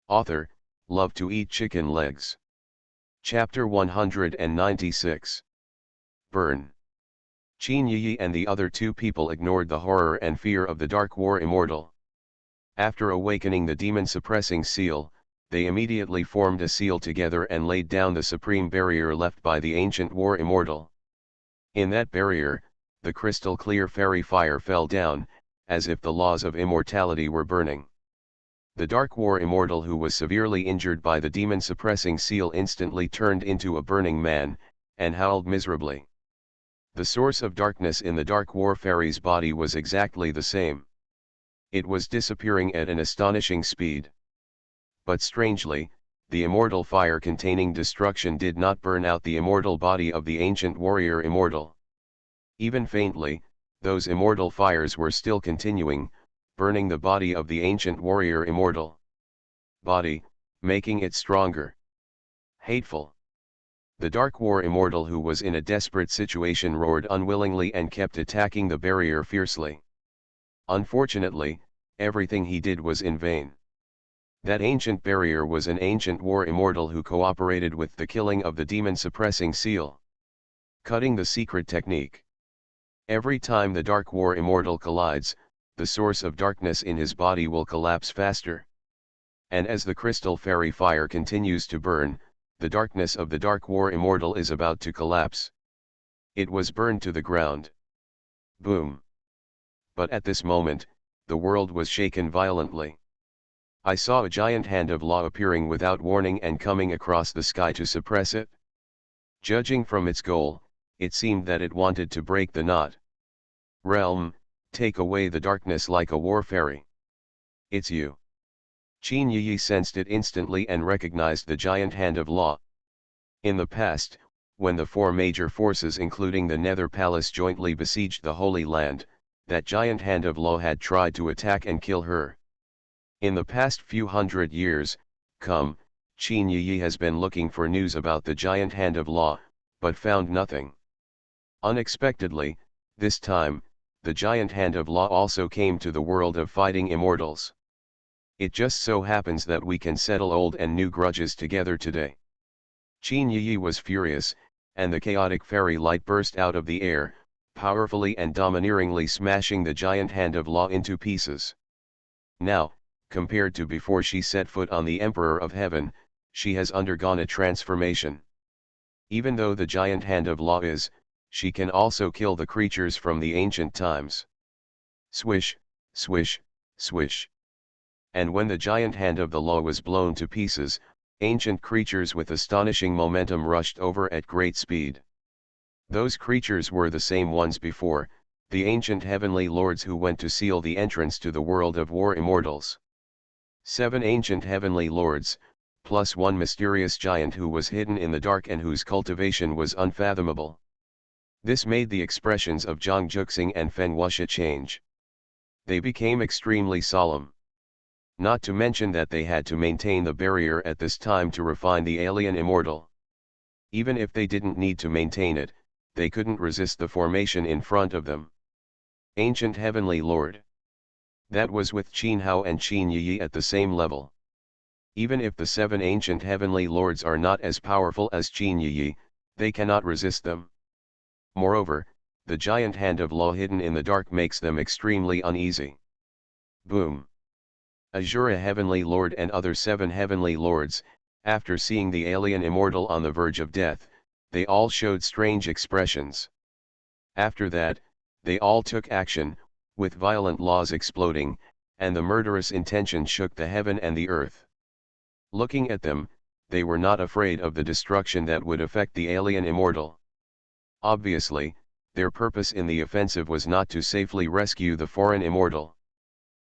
Author, love to eat chicken legs. Chapter 196. Burn. Qin Yi and the other two people ignored the horror and fear of the Dark War Immortal. After awakening the demon-suppressing seal, they immediately formed a seal together and laid down the supreme barrier left by the ancient War Immortal. In that barrier, the crystal-clear fairy fire fell down, as if the laws of immortality were burning. The Dark War Immortal, who was severely injured by the demon-suppressing seal, instantly turned into a burning man, and howled miserably. The source of darkness in the Dark War Fairy's body was exactly the same. It was disappearing at an astonishing speed. But strangely, the immortal fire containing destruction did not burn out the immortal body of the ancient warrior immortal. Even faintly, those immortal fires were still continuing, burning the body of the ancient warrior immortal. Body, making it stronger. Hateful. The Dark War Immortal, who was in a desperate situation, roared unwillingly and kept attacking the barrier fiercely. Unfortunately, everything he did was in vain. That ancient barrier was an ancient war immortal who cooperated with the killing of the demon-suppressing seal. Cutting the secret technique. Every time the Dark War Immortal collides, the source of darkness in his body will collapse faster. And as the crystal fairy fire continues to burn, the darkness of the Dark War Immortal is about to collapse. It was burned to the ground. Boom. But at this moment, the world was shaken violently. I saw a giant hand of law appearing without warning and coming across the sky to suppress it. Judging from its goal, it seemed that it wanted to break the knot. Realm, take away the darkness like a war fairy. It's you. Qin Yi sensed it instantly and recognized the giant hand of law. In the past, when the four major forces including the Nether Palace jointly besieged the Holy Land, that giant hand of law had tried to attack and kill her. In the past few hundred years, Qin Yi has been looking for news about the giant hand of law, but found nothing. Unexpectedly, this time, the giant hand of law also came to the world of fighting immortals. It just so happens that we can settle old and new grudges together today. Qin Yi was furious, and the chaotic fairy light burst out of the air, powerfully and domineeringly smashing the giant hand of law into pieces. Now, compared to before she set foot on the Emperor of Heaven, she has undergone a transformation. Even though the giant hand of law is, she can also kill the creatures from the ancient times. Swish, swish, swish. And when the giant hand of the law was blown to pieces, ancient creatures with astonishing momentum rushed over at great speed. Those creatures were the same ones before, the ancient heavenly lords who went to seal the entrance to the world of war immortals. 7 ancient heavenly lords, plus one mysterious giant who was hidden in the dark and whose cultivation was unfathomable. This made the expressions of Zhang Juxing and Feng Wuxia change. They became extremely solemn. Not to mention that they had to maintain the barrier at this time to refine the alien immortal. Even if they didn't need to maintain it, they couldn't resist the formation in front of them. Ancient Heavenly Lord. That was with Qin Hao and Qin Yi at the same level. Even if the 7 ancient heavenly lords are not as powerful as Qin Yi, they cannot resist them. Moreover, the giant hand of law hidden in the dark makes them extremely uneasy. Boom! Azura Heavenly Lord and other 7 heavenly lords, after seeing the alien immortal on the verge of death, they all showed strange expressions. After that, they all took action, with violent laws exploding, and the murderous intention shook the heaven and the earth. Looking at them, they were not afraid of the destruction that would affect the alien immortal. Obviously, their purpose in the offensive was not to safely rescue the foreign immortal.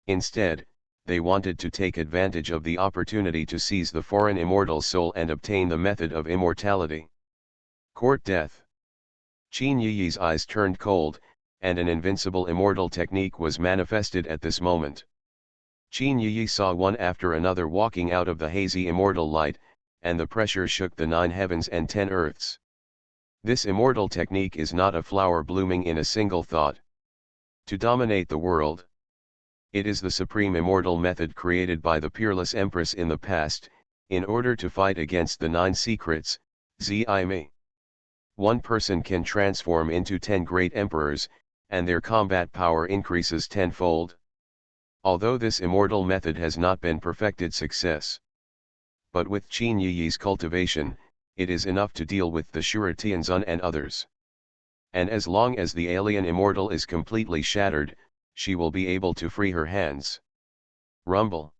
Instead, they wanted to take advantage of the opportunity to seize the foreign immortal's soul and obtain the method of immortality. Court death. Qin Yi's eyes turned cold, and an invincible immortal technique was manifested at this moment. Qin Yi saw one after another walking out of the hazy immortal light, and the pressure shook the 9 heavens and 10 earths. This immortal technique is not a flower blooming in a single thought. To dominate the world. It is the supreme immortal method created by the peerless empress in the past, in order to fight against the 9 secrets, Zi-Me. One person can transform into 10 great emperors, and their combat power increases tenfold. Although this immortal method has not been perfected success. But with Qin Yi's cultivation, it is enough to deal with the Shura Tianzun and others. And as long as the alien immortal is completely shattered, she will be able to free her hands. Rumble.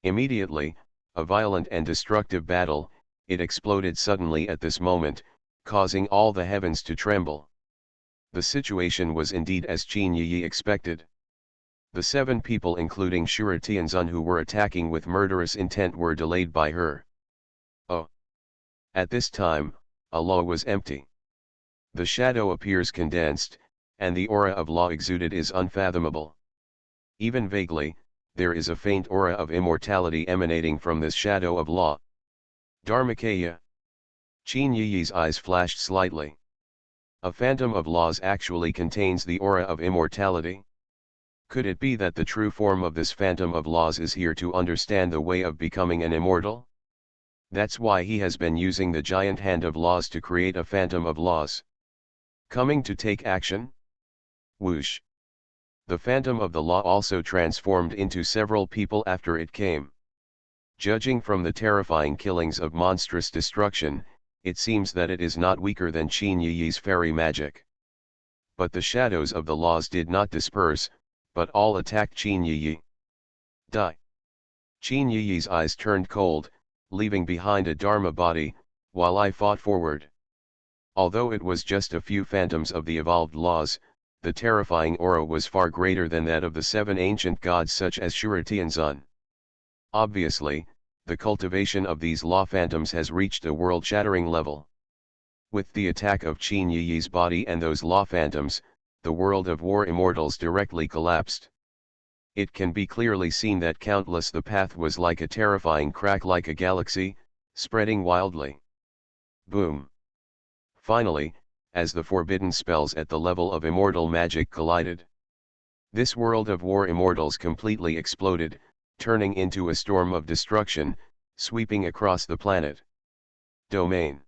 Immediately, a violent and destructive battle, it exploded suddenly at this moment, causing all the heavens to tremble. The situation was indeed as Qin Yi expected. The 7 people including Shura Tianzun who were attacking with murderous intent were delayed by her. Oh! At this time, Allah was empty. The shadow appears condensed, and the aura of law exuded is unfathomable. Even vaguely, there is a faint aura of immortality emanating from this shadow of law. Dharmakaya. Qin Yi's eyes flashed slightly. A phantom of laws actually contains the aura of immortality. Could it be that the true form of this phantom of laws is here to understand the way of becoming an immortal? That's why he has been using the giant hand of laws to create a phantom of laws. Coming to take action? Whoosh! The phantom of the law also transformed into several people after it came. Judging from the terrifying killings of monstrous destruction, it seems that it is not weaker than Qin Yi's fairy magic. But the shadows of the laws did not disperse, but all attacked Qin Yi. Die! Qin Yi's eyes turned cold, leaving behind a Dharma body, while I fought forward. Although it was just a few phantoms of the evolved laws, the terrifying aura was far greater than that of the seven ancient gods such as Shura Tianzun. Obviously, the cultivation of these law phantoms has reached a world-shattering level. With the attack of Qin Yi's body and those law phantoms, the world of war immortals directly collapsed. It can be clearly seen that countless the path was like a terrifying crack like a galaxy, spreading wildly. Boom. Finally, as the forbidden spells at the level of immortal magic collided, this world of war immortals completely exploded, turning into a storm of destruction, sweeping across the planet. Domain.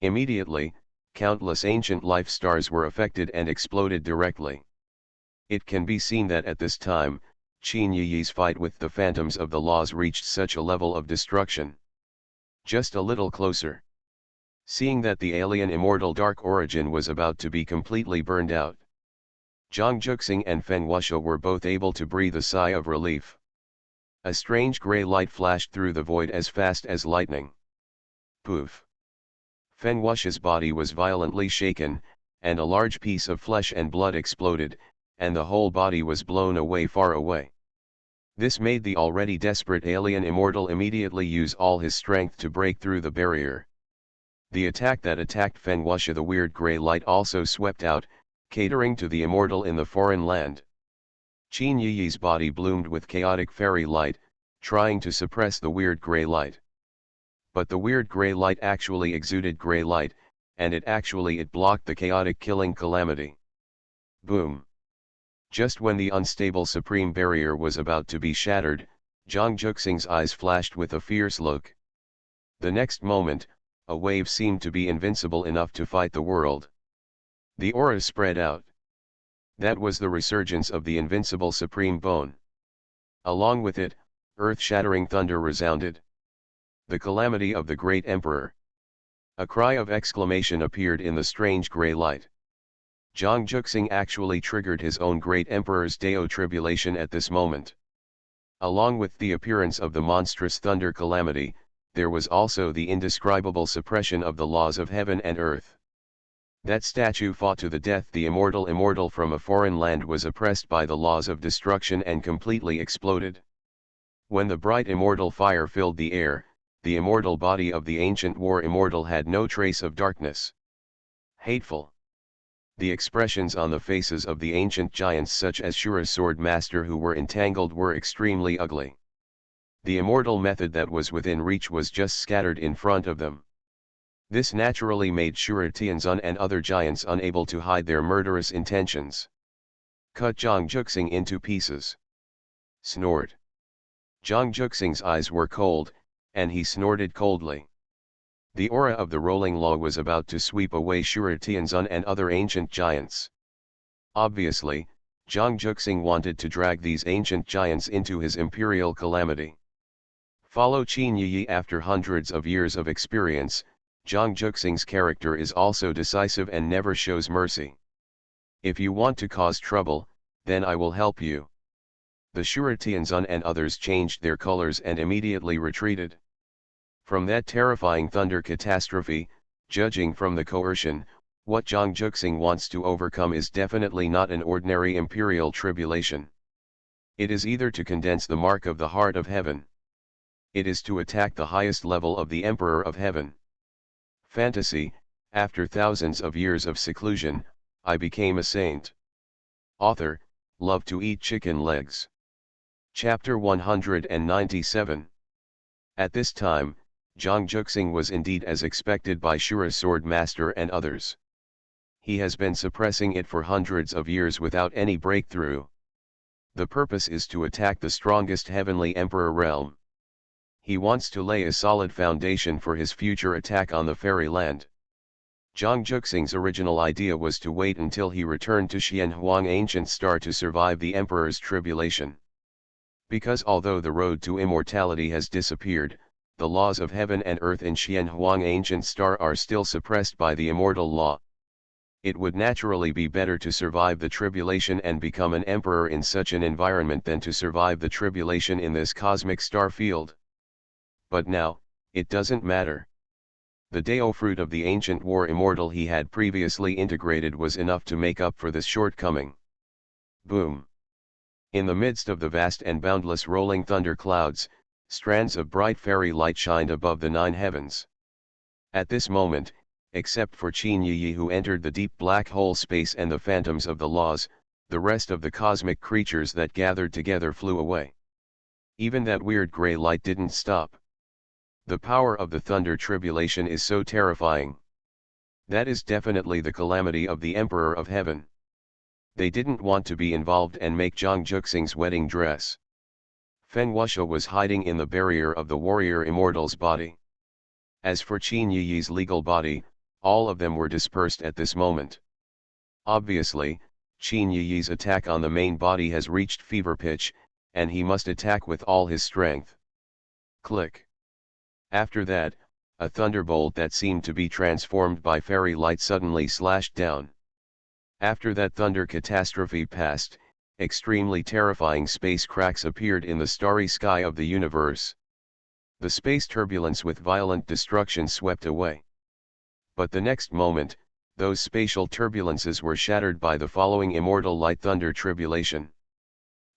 Immediately, countless ancient life stars were affected and exploded directly. It can be seen that at this time, Qin Yi's fight with the phantoms of the laws reached such a level of destruction. Just a little closer. Seeing that the alien immortal Dark Origin was about to be completely burned out, Zhang Juxing and Fen Wuxia were both able to breathe a sigh of relief. A strange grey light flashed through the void as fast as lightning. Poof! Fen Wuxia's body was violently shaken, and a large piece of flesh and blood exploded, and the whole body was blown away far away. This made the already desperate alien immortal immediately use all his strength to break through the barrier. The attack that attacked Fen Wuxia, the weird grey light, also swept out, catering to the immortal in the foreign land. Qin Yi's body bloomed with chaotic fairy light, trying to suppress the weird grey light. But the weird grey light actually exuded grey light, and it blocked the chaotic killing calamity. Boom! Just when the unstable supreme barrier was about to be shattered, Zhang Juxing's eyes flashed with a fierce look. The next moment, a wave seemed to be invincible enough to fight the world. The aura spread out. That was the resurgence of the invincible supreme bone. Along with it, earth-shattering thunder resounded. The calamity of the great emperor. A cry of exclamation appeared in the strange grey light. Zhang Juxing actually triggered his own great emperor's Dao tribulation at this moment. Along with the appearance of the monstrous thunder calamity, there was also the indescribable suppression of the laws of heaven and earth. That statue fought to the death. The immortal from a foreign land was oppressed by the laws of destruction and completely exploded. When the bright immortal fire filled the air, the immortal body of the ancient war immortal had no trace of darkness. Hateful. The expressions on the faces of the ancient giants such as Shura's sword master who were entangled were extremely ugly. The immortal method that was within reach was just scattered in front of them. This naturally made Shura Tianzun and other giants unable to hide their murderous intentions. Cut Zhang Juxing into pieces. Snort. Zhang Juxing's eyes were cold, and he snorted coldly. The aura of the rolling law was about to sweep away Shura Tianzun and other ancient giants. Obviously, Zhang Juxing wanted to drag these ancient giants into his imperial calamity. Follow Qin Yi. After hundreds of years of experience, Zhang Juxing's character is also decisive and never shows mercy. If you want to cause trouble, then I will help you. The Shura Tianzun and others changed their colors and immediately retreated. From that terrifying thunder catastrophe, judging from the coercion, what Zhang Juxing wants to overcome is definitely not an ordinary imperial tribulation. It is either to condense the mark of the heart of heaven. It is to attack the highest level of the Emperor of Heaven. Fantasy. After thousands of years of seclusion, I became a saint. Author, love to eat chicken legs. Chapter 197. At this time, Zhang Juxing was indeed as expected by Shura's sword master and others. He has been suppressing it for hundreds of years without any breakthrough. The purpose is to attack the strongest heavenly emperor realm. He wants to lay a solid foundation for his future attack on the fairy land. Zhang Juxing's original idea was to wait until he returned to Xianhuang Ancient Star to survive the emperor's tribulation. Because although the road to immortality has disappeared, the laws of heaven and earth in Xianhuang Ancient Star are still suppressed by the immortal law. It would naturally be better to survive the tribulation and become an emperor in such an environment than to survive the tribulation in this cosmic star field. But now, it doesn't matter. The Deo fruit of the ancient war immortal he had previously integrated was enough to make up for this shortcoming. Boom! In the midst of the vast and boundless rolling thunder clouds, strands of bright fairy light shined above the nine heavens. At this moment, except for Qin Yi who entered the deep black hole space and the phantoms of the laws, the rest of the cosmic creatures that gathered together flew away. Even that weird gray light didn't stop. The power of the thunder tribulation is so terrifying. That is definitely the calamity of the Emperor of Heaven. They didn't want to be involved and make Zhang Juxing's wedding dress. Feng Wuxia was hiding in the barrier of the warrior immortal's body. As for Qin Yi's legal body, all of them were dispersed at this moment. Obviously, Qin Yi's attack on the main body has reached fever pitch, and he must attack with all his strength. Click. After that, a thunderbolt that seemed to be transformed by fairy light suddenly slashed down. After that thunder catastrophe passed, extremely terrifying space cracks appeared in the starry sky of the universe. The space turbulence with violent destruction swept away. But the next moment, those spatial turbulences were shattered by the following immortal light thunder tribulation.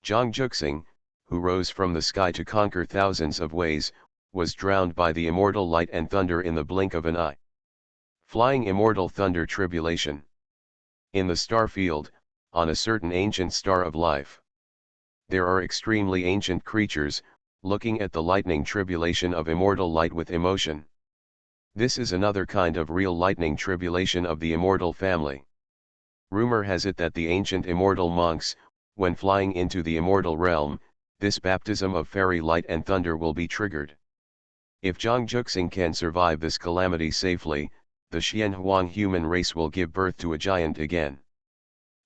Zhang Juxing, who rose from the sky to conquer thousands of ways, was drowned by the immortal light and thunder in the blink of an eye. Flying immortal thunder tribulation. In the star field, on a certain ancient star of life. There are extremely ancient creatures, looking at the lightning tribulation of immortal light with emotion. This is another kind of real lightning tribulation of the immortal family. Rumor has it that the ancient immortal monks, when flying into the immortal realm, this baptism of fairy light and thunder will be triggered. If Zhang Juxing can survive this calamity safely, the Xianhuang human race will give birth to a giant again.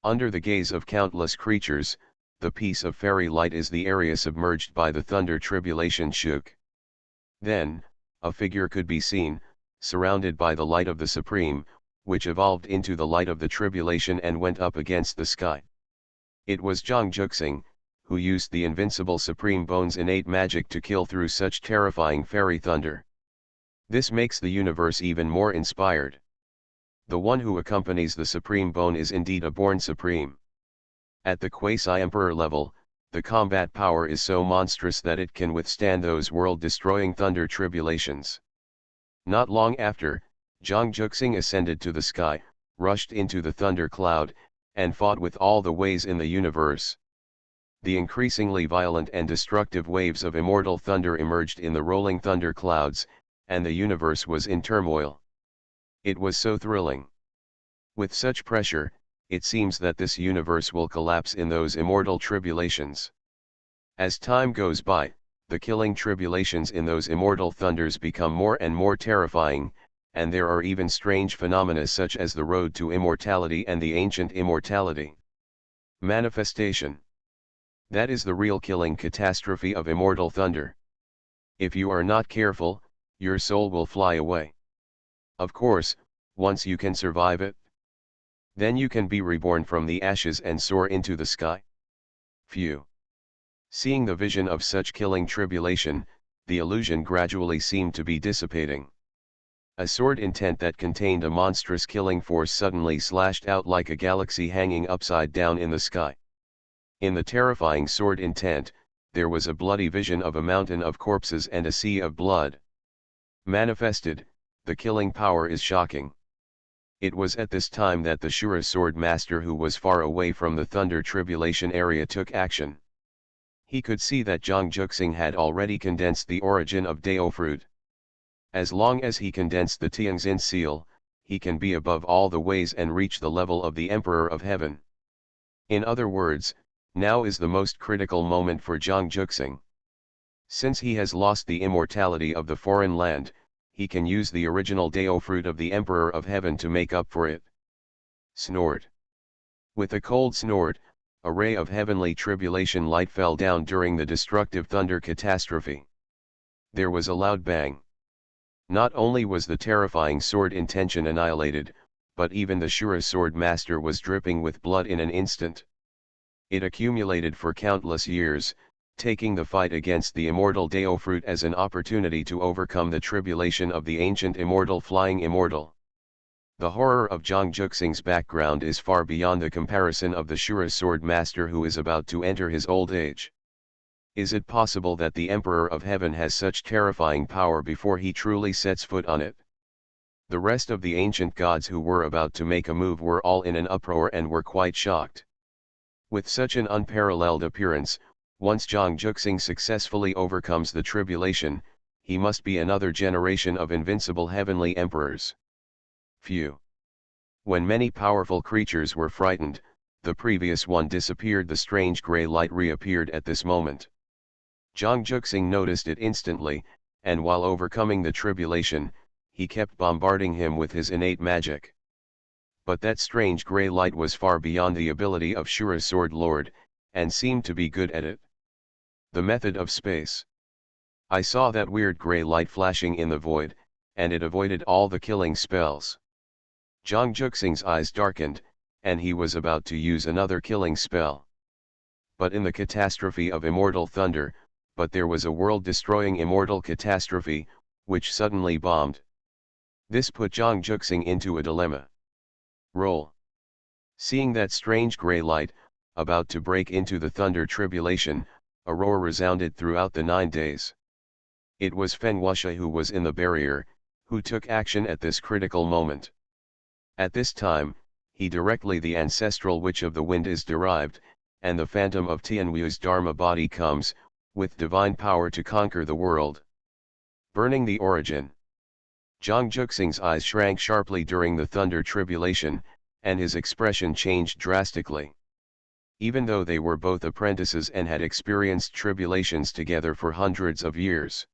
Under the gaze of countless creatures, the piece of fairy light is the area submerged by the thunder tribulation shook. Then, a figure could be seen, surrounded by the light of the Supreme, which evolved into the light of the tribulation and went up against the sky. It was Zhang Juxing, who used the invincible Supreme Bone's innate magic to kill through such terrifying fairy thunder. This makes the universe even more inspired. The one who accompanies the Supreme Bone is indeed a born Supreme. At the quasi-emperor level, the combat power is so monstrous that it can withstand those world-destroying thunder tribulations. Not long after, Zhang Juxing ascended to the sky, rushed into the thunder cloud, and fought with all the ways in the universe. The increasingly violent and destructive waves of immortal thunder emerged in the rolling thunder clouds, and the universe was in turmoil. It was so thrilling. With such pressure, it seems that this universe will collapse in those immortal tribulations. As time goes by, the killing tribulations in those immortal thunders become more and more terrifying, and there are even strange phenomena such as the road to immortality and the ancient immortality. Manifestation. That is the real killing catastrophe of immortal thunder. If you are not careful, your soul will fly away. Of course, once you can survive it, then you can be reborn from the ashes and soar into the sky. Phew. Seeing the vision of such killing tribulation, the illusion gradually seemed to be dissipating. A sword intent that contained a monstrous killing force suddenly slashed out like a galaxy hanging upside down in the sky. In the terrifying sword intent, there was a bloody vision of a mountain of corpses and a sea of blood. Manifested, the killing power is shocking. It was at this time that the Shura sword master who was far away from the thunder tribulation area took action. He could see that Zhang Juxing had already condensed the origin of Dao fruit. As long as he condensed the Tianxin seal, he can be above all the ways and reach the level of the Emperor of Heaven. In other words, now is the most critical moment for Zhang Juxing. Since he has lost the immortality of the foreign land, he can use the original Dao fruit of the Emperor of Heaven to make up for it. Snort. With a cold snort, a ray of heavenly tribulation light fell down during the destructive thunder catastrophe. There was a loud bang. Not only was the terrifying sword intention annihilated, but even the Shura sword master was dripping with blood in an instant. It accumulated for countless years, taking the fight against the immortal Dao fruit as an opportunity to overcome the tribulation of the ancient immortal flying immortal. The horror of Zhang Juxing's background is far beyond the comparison of the Shura sword master who is about to enter his old age. Is it possible that the Emperor of Heaven has such terrifying power before he truly sets foot on it? The rest of the ancient gods who were about to make a move were all in an uproar and were quite shocked. With such an unparalleled appearance, once Zhang Juxing successfully overcomes the tribulation, he must be another generation of invincible heavenly emperors. Phew! When many powerful creatures were frightened, the previous one disappeared. The strange grey light reappeared at this moment. Zhang Juxing noticed it instantly, and while overcoming the tribulation, he kept bombarding him with his innate magic. But that strange grey light was far beyond the ability of Shura's Sword Lord, and seemed to be good at it. The method of space. I saw that weird grey light flashing in the void, and it avoided all the killing spells. Zhang Juxing's eyes darkened, and he was about to use another killing spell. But in the catastrophe of immortal thunder, there was a world-destroying immortal catastrophe, which suddenly bombed. This put Zhang Juxing into a dilemma. Roll. Seeing that strange grey light, about to break into the thunder tribulation, a roar resounded throughout the 9 days. It was Fen Wuxia who was in the barrier, who took action at this critical moment. At this time, he directly the ancestral witch of the wind is derived, and the phantom of Tianwu's Dharma body comes, with divine power to conquer the world. Burning the origin. Zhang Juxing's eyes shrank sharply during the thunder tribulation, and his expression changed drastically. Even though they were both apprentices and had experienced tribulations together for hundreds of years,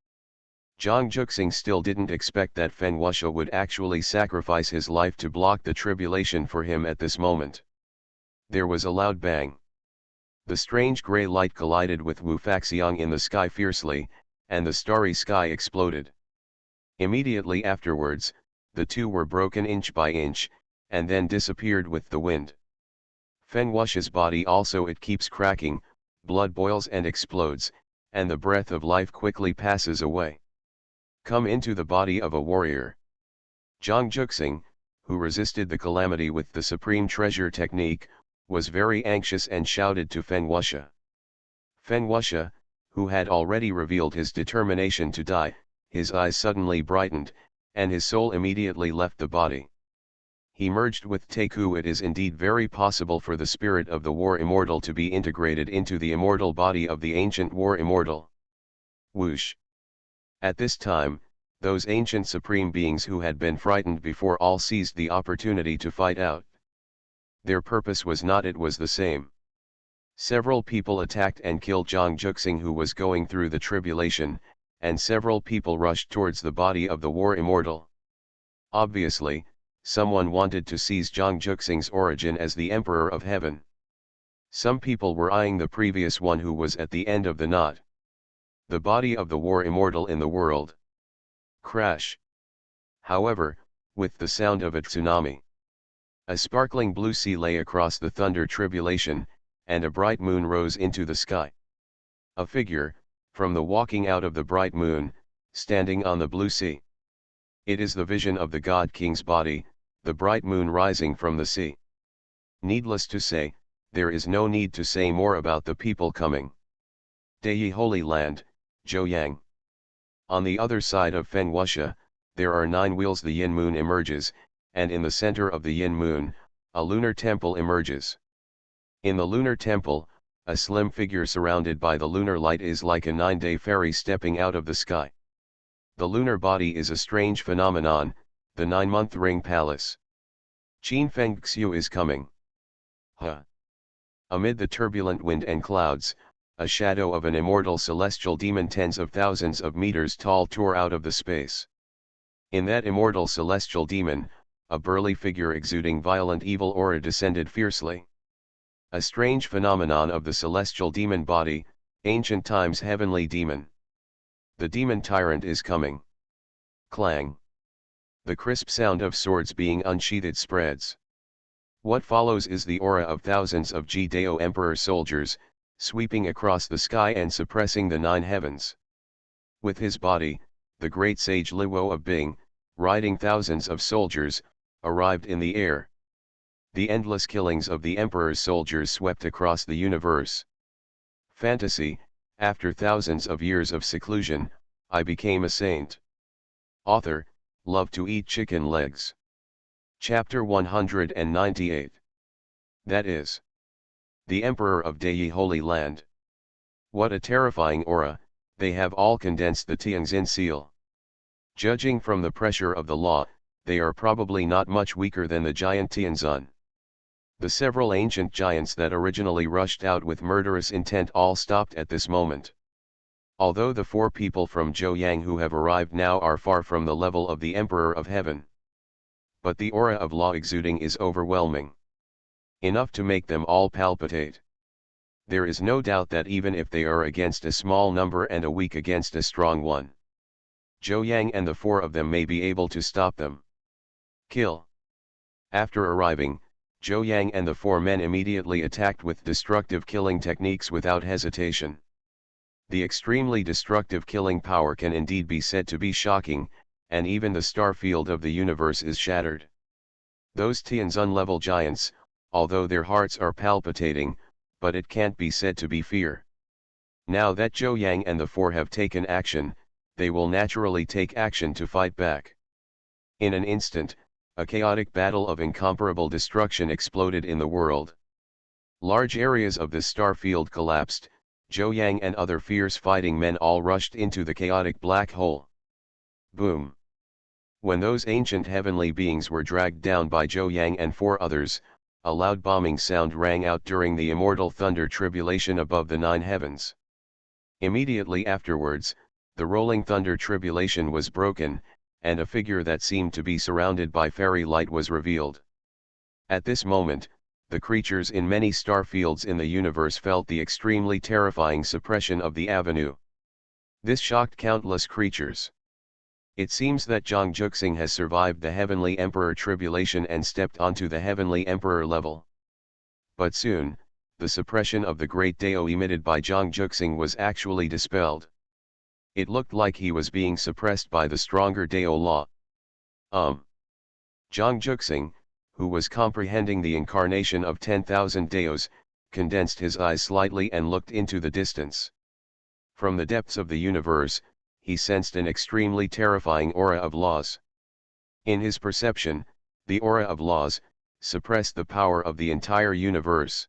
Zhang Juxing still didn't expect that Fen Wuxia would actually sacrifice his life to block the tribulation for him at this moment. There was a loud bang. The strange grey light collided with Wu Faxiang in the sky fiercely, and the starry sky exploded. Immediately afterwards, the two were broken inch by inch, and then disappeared with the wind. Fen Wuxia's body also it keeps cracking, blood boils and explodes, and the breath of life quickly passes away. Come into the body of a warrior. Zhang Juxing, who resisted the calamity with the supreme treasure technique, was very anxious and shouted to Fen Wuxia. Fen Wuxia, who had already revealed his determination to die, his eyes suddenly brightened, and his soul immediately left the body. He merged with Teiku. It is indeed very possible for the spirit of the war immortal to be integrated into the immortal body of the ancient war immortal. Whoosh! At this time, those ancient supreme beings who had been frightened before all seized the opportunity to fight out. Their purpose was not it was the same. Several people attacked and killed Zhang Juxing who was going through the tribulation, and several people rushed towards the body of the war immortal. Obviously, someone wanted to seize Zhang Juxing's origin as the Emperor of Heaven. Some people were eyeing the previous one who was at the end of the knot. The body of the war immortal in the world. Crash. However, with the sound of a tsunami. A sparkling blue sea lay across the thunder tribulation, and a bright moon rose into the sky. A figure, from the walking out of the bright moon, standing on the blue sea. It is the vision of the God King's body, the bright moon rising from the sea. Needless to say, there is no need to say more about the people coming. Deye Holy Land, Zhouyang. On the other side of Fen Wuxia, there are 9 wheels. The yin moon emerges, and in the center of the yin moon, a lunar temple emerges. In the lunar temple, a slim figure surrounded by the lunar light is like a 9-day fairy stepping out of the sky. The lunar body is a strange phenomenon, the 9-month ring palace. Qin Feng Xiu is coming. Huh. Amid the turbulent wind and clouds, a shadow of an immortal celestial demon tens of thousands of meters tall tore out of the space. In that immortal celestial demon, a burly figure exuding violent evil aura descended fiercely. A strange phenomenon of the celestial demon body, ancient times heavenly demon. The demon tyrant is coming. Clang. The crisp sound of swords being unsheathed spreads. What follows is the aura of thousands of Ji-Dao Emperor soldiers, sweeping across the sky and suppressing the nine heavens. With his body, the great sage Luo of Bing, riding thousands of soldiers, arrived in the air. The endless killings of the emperor's soldiers swept across the universe. Fantasy, after thousands of years of seclusion, I became a saint. Author, love to eat chicken legs. Chapter 198. That is. The Emperor of Dei Holy Land. What a terrifying aura, they have all condensed the Tianjin seal. Judging from the pressure of the law, they are probably not much weaker than the giant Tianzun. The several ancient giants that originally rushed out with murderous intent all stopped at this moment. Although the 4 people from Zhouyang who have arrived now are far from the level of the Emperor of Heaven. But the aura of law exuding is overwhelming. Enough to make them all palpitate. There is no doubt that even if they are against a small number and a weak against a strong one, Zhouyang and the 4 of them may be able to stop them. Kill. After arriving, Zhouyang and the 4 men immediately attacked with destructive killing techniques without hesitation. The extremely destructive killing power can indeed be said to be shocking, and even the star field of the universe is shattered. Those Tianzun-level giants, although their hearts are palpitating, but it can't be said to be fear. Now that Zhouyang and the 4 have taken action, they will naturally take action to fight back. In an instant, a chaotic battle of incomparable destruction exploded in the world. Large areas of the star field collapsed. Zhouyang and other fierce fighting men all rushed into the chaotic black hole. Boom! When those ancient heavenly beings were dragged down by Zhouyang and 4 others, a loud bombing sound rang out during the immortal thunder tribulation above the 9 heavens. Immediately afterwards, the rolling thunder tribulation was broken, and a figure that seemed to be surrounded by fairy light was revealed. At this moment, the creatures in many star fields in the universe felt the extremely terrifying suppression of the avenue. This shocked countless creatures. It seems that Zhang Juxing has survived the Heavenly Emperor tribulation and stepped onto the Heavenly Emperor level. But soon, the suppression of the great Dao emitted by Zhang Juxing was actually dispelled. It looked like he was being suppressed by the stronger Dao law. Zhang Juxing, who was comprehending the incarnation of 10,000 Daos, condensed his eyes slightly and looked into the distance. From the depths of the universe, he sensed an extremely terrifying aura of laws. In his perception, the aura of laws suppressed the power of the entire universe.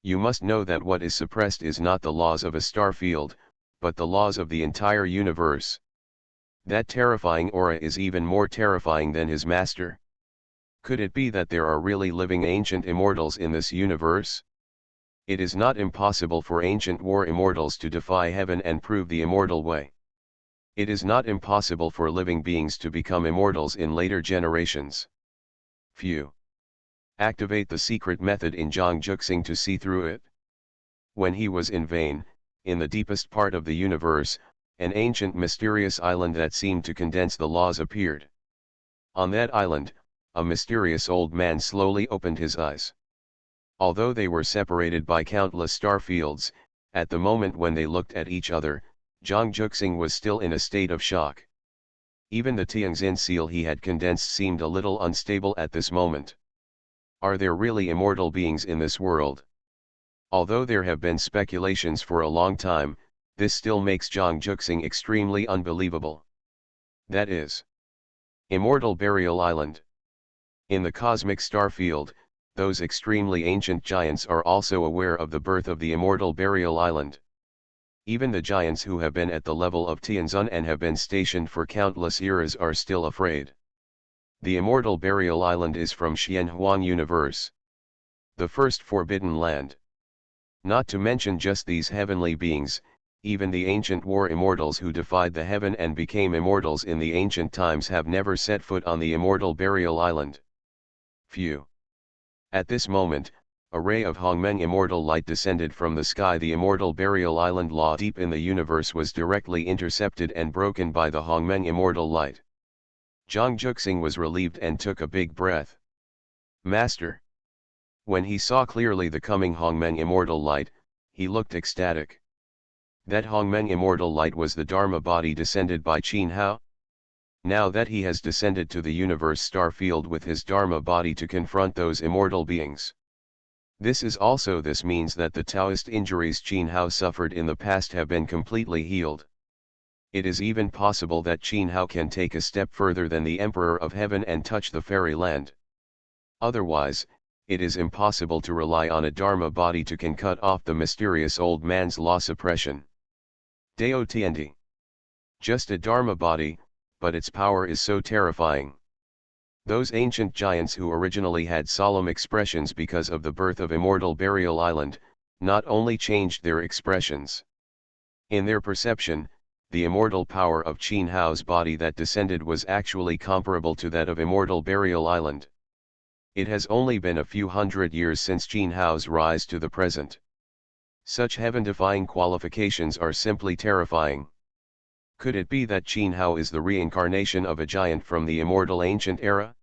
You must know that what is suppressed is not the laws of a star field, but the laws of the entire universe. That terrifying aura is even more terrifying than his master. Could it be that there are really living ancient immortals in this universe? It is not impossible for ancient war immortals to defy heaven and prove the immortal way. It is not impossible for living beings to become immortals in later generations. Phew. Activate the secret method in Zhang Juxing to see through it. When he was in vain, in the deepest part of the universe, an ancient mysterious island that seemed to condense the laws appeared. On that island, a mysterious old man slowly opened his eyes. Although they were separated by countless star fields, at the moment when they looked at each other, Zhang Juxing was still in a state of shock. Even the Tianjin seal he had condensed seemed a little unstable at this moment. Are there really immortal beings in this world? Although there have been speculations for a long time, this still makes Zhang Juxing extremely unbelievable. That is. Immortal Burial Island. In the cosmic star field, those extremely ancient giants are also aware of the birth of the immortal Burial Island. Even the giants who have been at the level of Tianzun and have been stationed for countless eras are still afraid. The immortal Burial Island is from Xianhuang Universe. The first forbidden land. Not to mention just these heavenly beings, even the ancient war immortals who defied the heaven and became immortals in the ancient times have never set foot on the immortal Burial Island. Phew. At this moment, a ray of Hongmeng immortal light descended from the sky. The immortal Burial Island law deep in the universe was directly intercepted and broken by the Hongmeng immortal light. Zhang Juxing was relieved and took a big breath. Master. When he saw clearly the coming Hongmeng immortal light, he looked ecstatic. That Hongmeng immortal light was the Dharma body descended by Qin Hao? Now that he has descended to the universe star field with his Dharma body to confront those immortal beings. This means that the Taoist injuries Qin Hao suffered in the past have been completely healed. It is even possible that Qin Hao can take a step further than the Emperor of Heaven and touch the fairyland. Otherwise, it is impossible to rely on a Dharma body to can cut off the mysterious old man's law suppression. Dao Tiandi. Just a Dharma body, but its power is so terrifying. Those ancient giants who originally had solemn expressions because of the birth of immortal Burial Island, not only changed their expressions. In their perception, the immortal power of Qin Hao's body that descended was actually comparable to that of immortal Burial Island. It has only been a few hundred years since Qin Hao's rise to the present. Such heaven-defying qualifications are simply terrifying. Could it be that Qin Hao is the reincarnation of a giant from the immortal ancient era?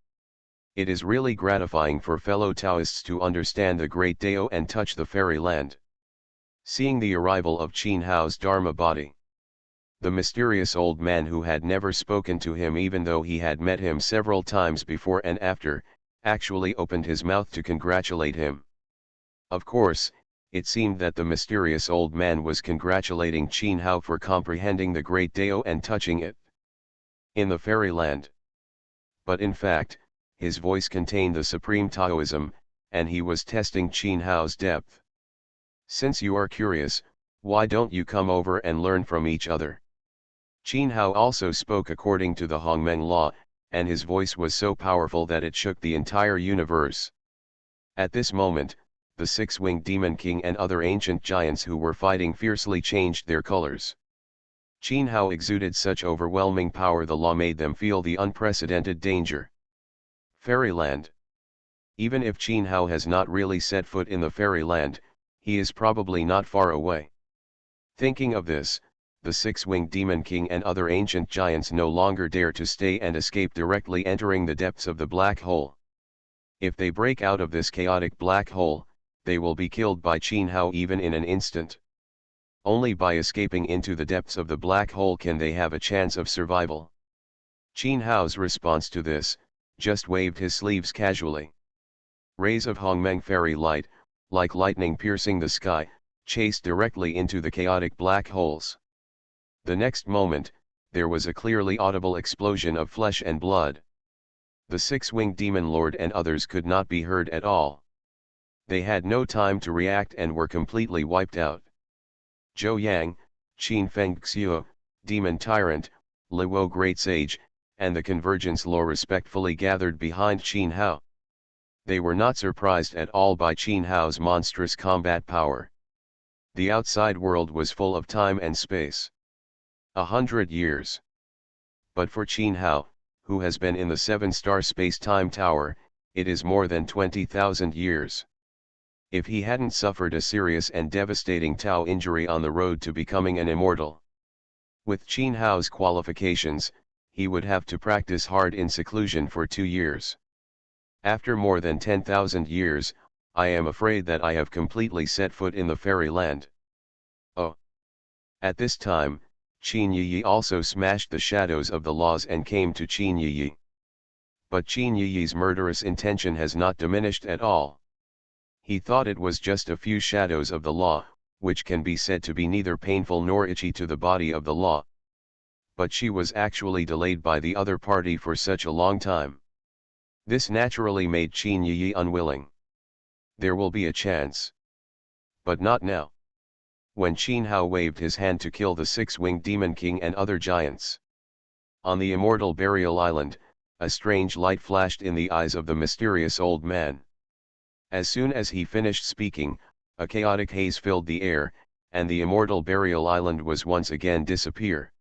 It is really gratifying for fellow Taoists to understand the great Dao and touch the fairyland. Seeing the arrival of Qin Hao's Dharma body. The mysterious old man who had never spoken to him even though he had met him several times before and after, actually opened his mouth to congratulate him. Of course, it seemed that the mysterious old man was congratulating Qin Hao for comprehending the great Dao and touching it in the fairyland. But in fact, his voice contained the supreme Taoism, and he was testing Qin Hao's depth. Since you are curious, why don't you come over and learn from each other? Qin Hao also spoke according to the Hongmeng law, and his voice was so powerful that it shook the entire universe. At this moment, the six-winged Demon King and other ancient giants who were fighting fiercely changed their colors. Qin Hao exuded such overwhelming power the law made them feel the unprecedented danger. Fairyland. Even if Qin Hao has not really set foot in the fairyland, he is probably not far away. Thinking of this, the six-winged Demon King and other ancient giants no longer dare to stay and escape directly entering the depths of the black hole. If they break out of this chaotic black hole, they will be killed by Qin Hao even in an instant. Only by escaping into the depths of the black hole can they have a chance of survival. Qin Hao's response to this, just waved his sleeves casually. Rays of Hongmeng fairy light, like lightning piercing the sky, chased directly into the chaotic black holes. The next moment, there was a clearly audible explosion of flesh and blood. The six-winged demon lord and others could not be heard at all. They had no time to react and were completely wiped out. Zhou Yang, Qin Feng Xiu, Demon Tyrant, Luo Great Sage, and the Convergence Law respectfully gathered behind Qin Hao. They were not surprised at all by Qin Hao's monstrous combat power. The outside world was full of time and space. 100 years. But for Qin Hao, who has been in the 7-star space-time tower, it is more than 20,000 years. If he hadn't suffered a serious and devastating Tao injury on the road to becoming an immortal. With Qin Hao's qualifications, he would have to practice hard in seclusion for 2 years. After more than 10,000 years, I am afraid that I have completely set foot in the fairyland. Oh! At this time, Qin Yi also smashed the shadows of the laws and came to Qin Yi. But Qin Yi's murderous intention has not diminished at all. He thought it was just a few shadows of the law, which can be said to be neither painful nor itchy to the body of the law. But she was actually delayed by the other party for such a long time. This naturally made Qin Yi unwilling. There will be a chance. But not now. When Qin Hao waved his hand to kill the six-winged Demon King and other giants. On the immortal Burial Island, a strange light flashed in the eyes of the mysterious old man. As soon as he finished speaking, a chaotic haze filled the air, and the immortal Burial Island was once again disappear.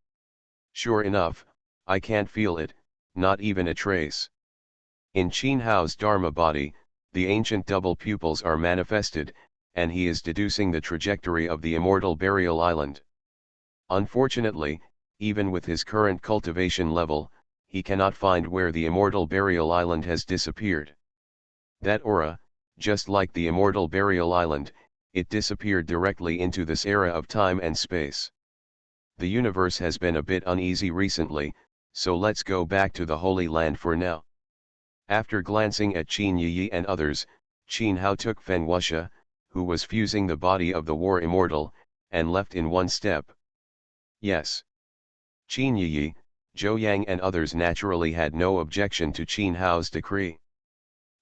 Sure enough, I can't feel it, not even a trace. In Qin Hao's Dharma body, the ancient double pupils are manifested, and he is deducing the trajectory of the immortal Burial Island. Unfortunately, even with his current cultivation level, he cannot find where the immortal Burial Island has disappeared. That aura, just like the immortal Burial Island, it disappeared directly into this era of time and space. The universe has been a bit uneasy recently, so let's go back to the Holy Land for now. After glancing at Qin Yi and others, Qin Hao took Fen Wuxia, who was fusing the body of the war immortal, and left in one step. Yes. Qin Yi, Zhou Yang and others naturally had no objection to Qin Hao's decree.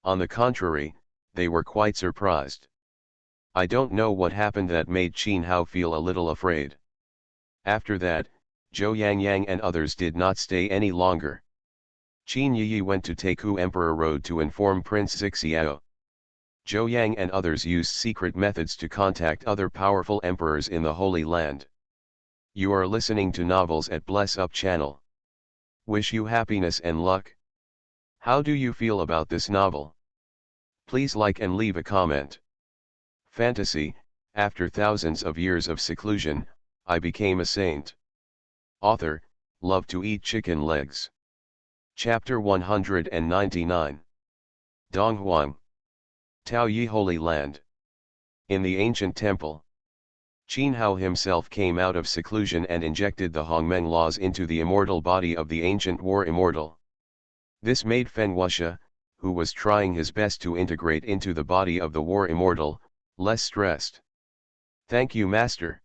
On the contrary, they were quite surprised. I don't know what happened that made Qin Hao feel a little afraid. After that, Zhou Yang and others did not stay any longer. Qin Yi went to Taku Emperor Road to inform Prince Zixiao. Zhou Yang and others used secret methods to contact other powerful emperors in the Holy Land. You are listening to Novels at Bless Up channel. Wish you happiness and luck. How do you feel about this novel? Please like and leave a comment. Fantasy, after thousands of years of seclusion, I became a saint. Author, love to eat chicken legs. Chapter 199. Dong Huang. Tao Yi Holy Land. In the ancient temple, Qin Hao himself came out of seclusion and injected the Hongmeng laws into the immortal body of the ancient war immortal. This made Fen Wuxia, who was trying his best to integrate into the body of the war immortal, less stressed. Thank you, Master.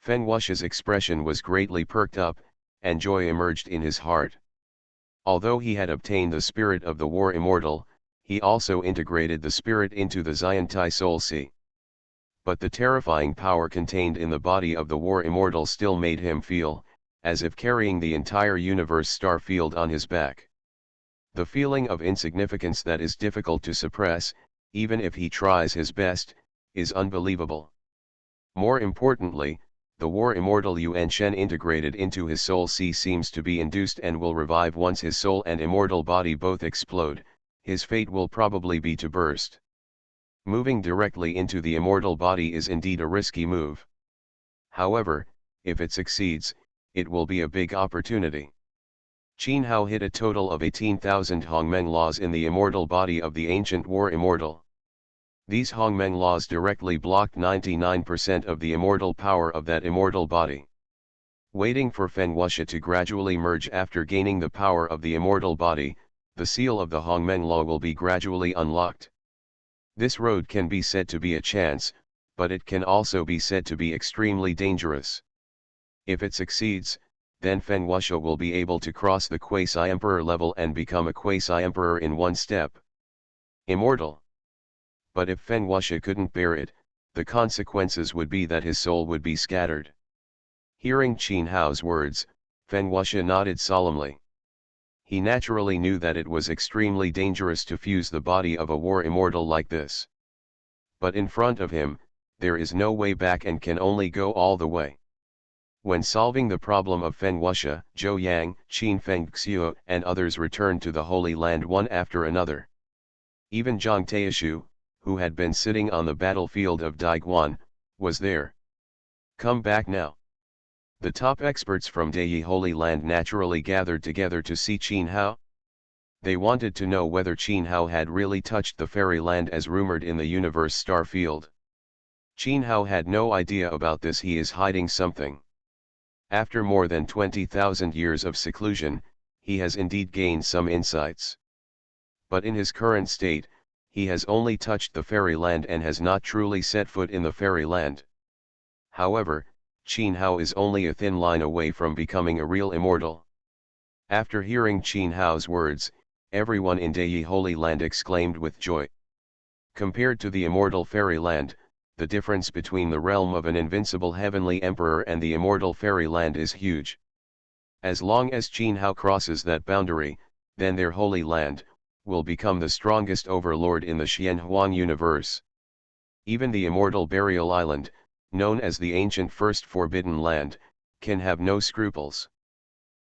Fen Wuxia's expression was greatly perked up, and joy emerged in his heart. Although he had obtained the spirit of the war immortal, he also integrated the spirit into the Xiantai Soul Sea. But the terrifying power contained in the body of the war immortal still made him feel, as if carrying the entire universe star field on his back. The feeling of insignificance that is difficult to suppress, even if he tries his best, is unbelievable. More importantly, the war immortal Yuan Shen integrated into his soul sea seems to be induced and will revive once his soul and immortal body both explode. His fate will probably be to burst. Moving directly into the immortal body is indeed a risky move. However, if it succeeds, it will be a big opportunity. Qin Hao hit a total of 18,000 Hongmeng laws in the immortal body of the ancient war immortal. These Hongmeng laws directly blocked 99% of the immortal power of that immortal body. Waiting for Fen Wuxia to gradually merge after gaining the power of the immortal body, the seal of the Hongmeng law will be gradually unlocked. This road can be said to be a chance, but it can also be said to be extremely dangerous. If it succeeds, then Fen Wuxia will be able to cross the quasi-emperor level and become a quasi-emperor in one step. Immortal. But if Fen Wuxia couldn't bear it, the consequences would be that his soul would be scattered. Hearing Qin Hao's words, Fen Wuxia nodded solemnly. He naturally knew that it was extremely dangerous to fuse the body of a war immortal like this. But in front of him, there is no way back and can only go all the way. When solving the problem of Fen Wuxia, Zhou Yang, Qin Fengxiu and others returned to the Holy Land one after another. Even Zhang Taishu, who had been sitting on the battlefield of Daiguan, was there. Come back now. The top experts from Daiyi Holy Land naturally gathered together to see Qin Hao. They wanted to know whether Qin Hao had really touched the fairy land as rumored in the universe star field. Qin Hao had no idea about this. He is hiding something. After more than 20,000 years of seclusion, he has indeed gained some insights. But in his current state, he has only touched the fairy land and has not truly set foot in the fairy land. However, Qin Hao is only a thin line away from becoming a real immortal. After hearing Qin Hao's words, everyone in Daiyi Holy Land exclaimed with joy. Compared to the immortal fairy land, the difference between the realm of an invincible heavenly emperor and the immortal fairy land is huge. As long as Qin Hao crosses that boundary, then their holy land will become the strongest overlord in the Xianhuang universe. Even the immortal burial island, known as the ancient first forbidden land, can have no scruples.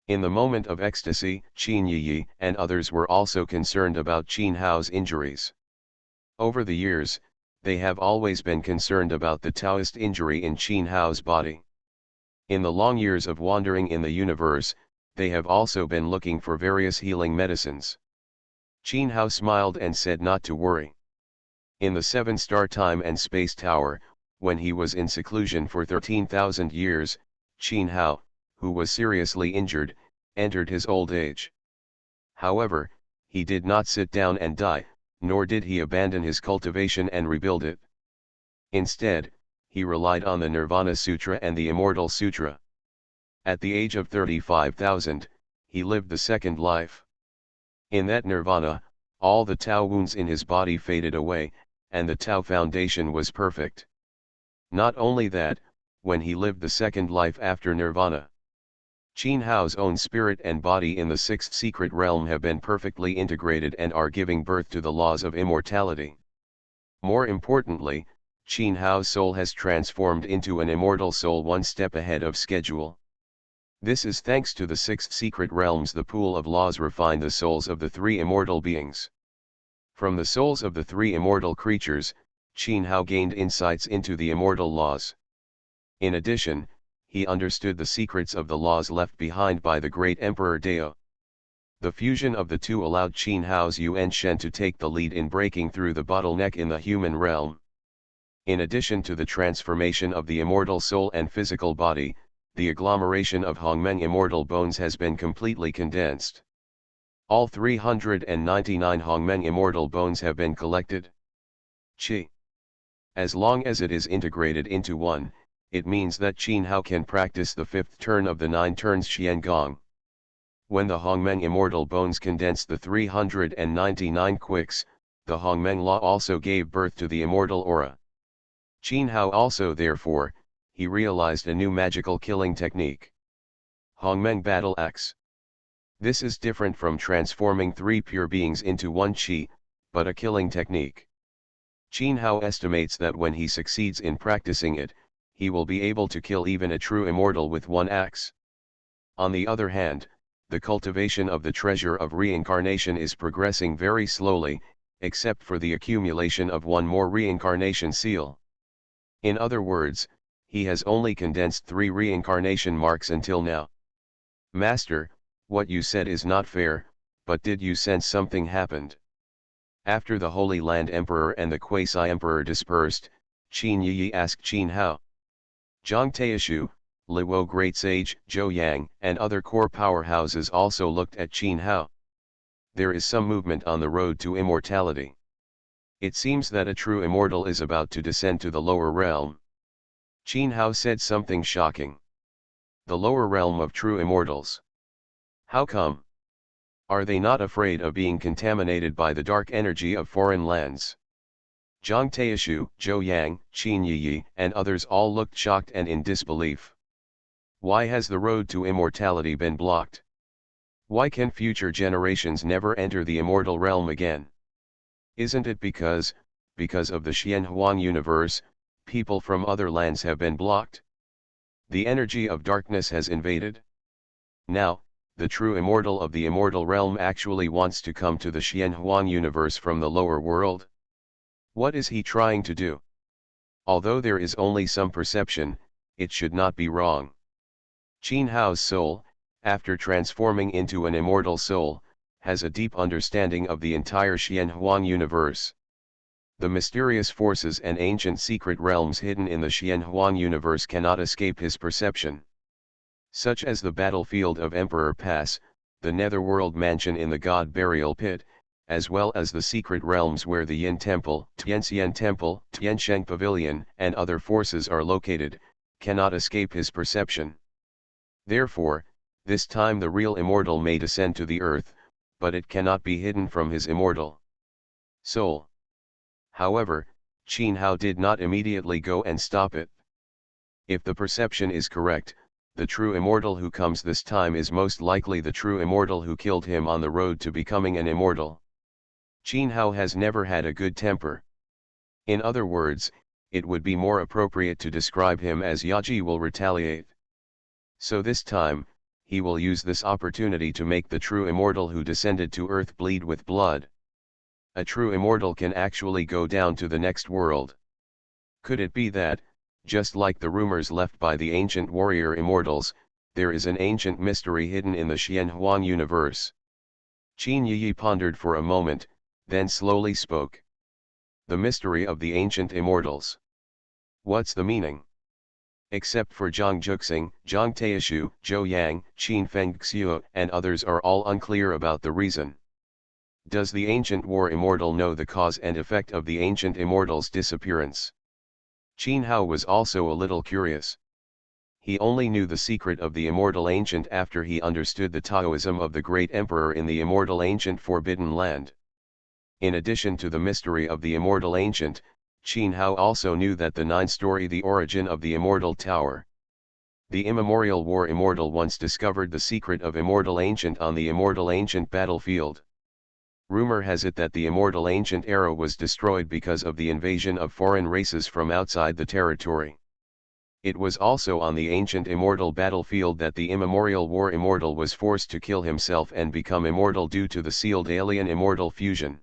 In the moment of ecstasy, Qin Yi and others were also concerned about Qin Hao's injuries. Over the years, they have always been concerned about the Taoist injury in Qin Hao's body. In the long years of wandering in the universe, they have also been looking for various healing medicines. Qin Hao smiled and said not to worry. In the 7-star time and space tower, when he was in seclusion for 13,000 years, Qin Hao, who was seriously injured, entered his old age. However, he did not sit down and die, nor did he abandon his cultivation and rebuild it. Instead, he relied on the Nirvana Sutra and the Immortal Sutra. At the age of 35,000, he lived the second life. In that nirvana, all the Tao wounds in his body faded away, and the Tao foundation was perfect. Not only that, when he lived the second life after nirvana, Qin Hao's own spirit and body in the sixth secret realm have been perfectly integrated and are giving birth to the laws of immortality. More importantly, Qin Hao's soul has transformed into an immortal soul one step ahead of schedule. This is thanks to the sixth secret realms. The pool of laws refine the souls of the three immortal beings. From the souls of the three immortal creatures, Qin Hao gained insights into the immortal laws. In addition, he understood the secrets of the laws left behind by the great Emperor Dao. The fusion of the two allowed Qin Hao's Yuan Shen to take the lead in breaking through the bottleneck in the human realm. In addition to the transformation of the immortal soul and physical body, the agglomeration of Hongmeng immortal bones has been completely condensed. All 399 Hongmeng immortal bones have been collected. Qi. As long as it is integrated into one, it means that Qin Hao can practice the fifth turn of the 9 turns Xian Gong. When the Hongmeng immortal bones condensed the 399 quicks, the Hongmeng law also gave birth to the immortal aura. Qin Hao also therefore, he realized a new magical killing technique. Hongmeng Battle Axe. This is different from transforming 3 pure beings into 1 qi, but a killing technique. Qin Hao estimates that when he succeeds in practicing it, he will be able to kill even a true immortal with 1 axe. On the other hand, the cultivation of the treasure of reincarnation is progressing very slowly, except for the accumulation of 1 more reincarnation seal. In other words, he has only condensed 3 reincarnation marks until now. Master, what you said is not fair, but did you sense something happened? After the Holy Land Emperor and the Quasi-Emperor dispersed, Qin Yi asked Qin Hao. Zhang Taishu, Luo Great Sage, Zhou Yang, and other core powerhouses also looked at Qin Hao. There is some movement on the road to immortality. It seems that a true immortal is about to descend to the lower realm. Qin Hao said something shocking. The lower realm of true immortals. How come? Are they not afraid of being contaminated by the dark energy of foreign lands? Zhang Taishu, Zhou Yang, Qin Yi, and others all looked shocked and in disbelief. Why has the road to immortality been blocked? Why can future generations never enter the immortal realm again? Isn't it because of the Xianhuang universe, people from other lands have been blocked? The energy of darkness has invaded? Now, the true immortal of the immortal realm actually wants to come to the Xianhuang universe from the lower world. What is he trying to do? Although there is only some perception, it should not be wrong. Qin Hao's soul, after transforming into an immortal soul, has a deep understanding of the entire Xianhuang universe. The mysterious forces and ancient secret realms hidden in the Xianhuang universe cannot escape his perception. Such as the battlefield of Emperor Pass, the netherworld mansion in the God Burial Pit, as well as the secret realms where the Yin Temple, Tianxian Temple, Tiansheng Pavilion, and other forces are located, cannot escape his perception. Therefore, this time the real immortal may descend to the earth, but it cannot be hidden from his immortal soul. However, Qin Hao did not immediately go and stop it. If the perception is correct, the true immortal who comes this time is most likely the true immortal who killed him on the road to becoming an immortal. Qin Hao has never had a good temper. In other words, it would be more appropriate to describe him as Yaji will retaliate. So this time, he will use this opportunity to make the true immortal who descended to earth bleed with blood. A true immortal can actually go down to the next world. Could it be that, just like the rumors left by the ancient warrior immortals, there is an ancient mystery hidden in the Xianhuang universe? Qin Yi pondered for a moment, then slowly spoke. The mystery of the ancient immortals. What's the meaning? Except for Zhang Juxing, Zhang Taishu, Zhou Yang, Qin Fengxiu, and others are all unclear about the reason. Does the ancient war immortal know the cause and effect of the ancient immortal's disappearance? Qin Hao was also a little curious. He only knew the secret of the immortal ancient after he understood the Taoism of the great emperor in the immortal ancient forbidden land. In addition to the mystery of the immortal ancient, Qin Hao also knew that the 9-story the origin of the immortal tower. The immemorial war immortal once discovered the secret of immortal ancient on the immortal ancient battlefield. Rumor has it that the immortal ancient era was destroyed because of the invasion of foreign races from outside the territory. It was also on the ancient immortal battlefield that the immemorial war immortal was forced to kill himself and become immortal due to the sealed alien immortal fusion.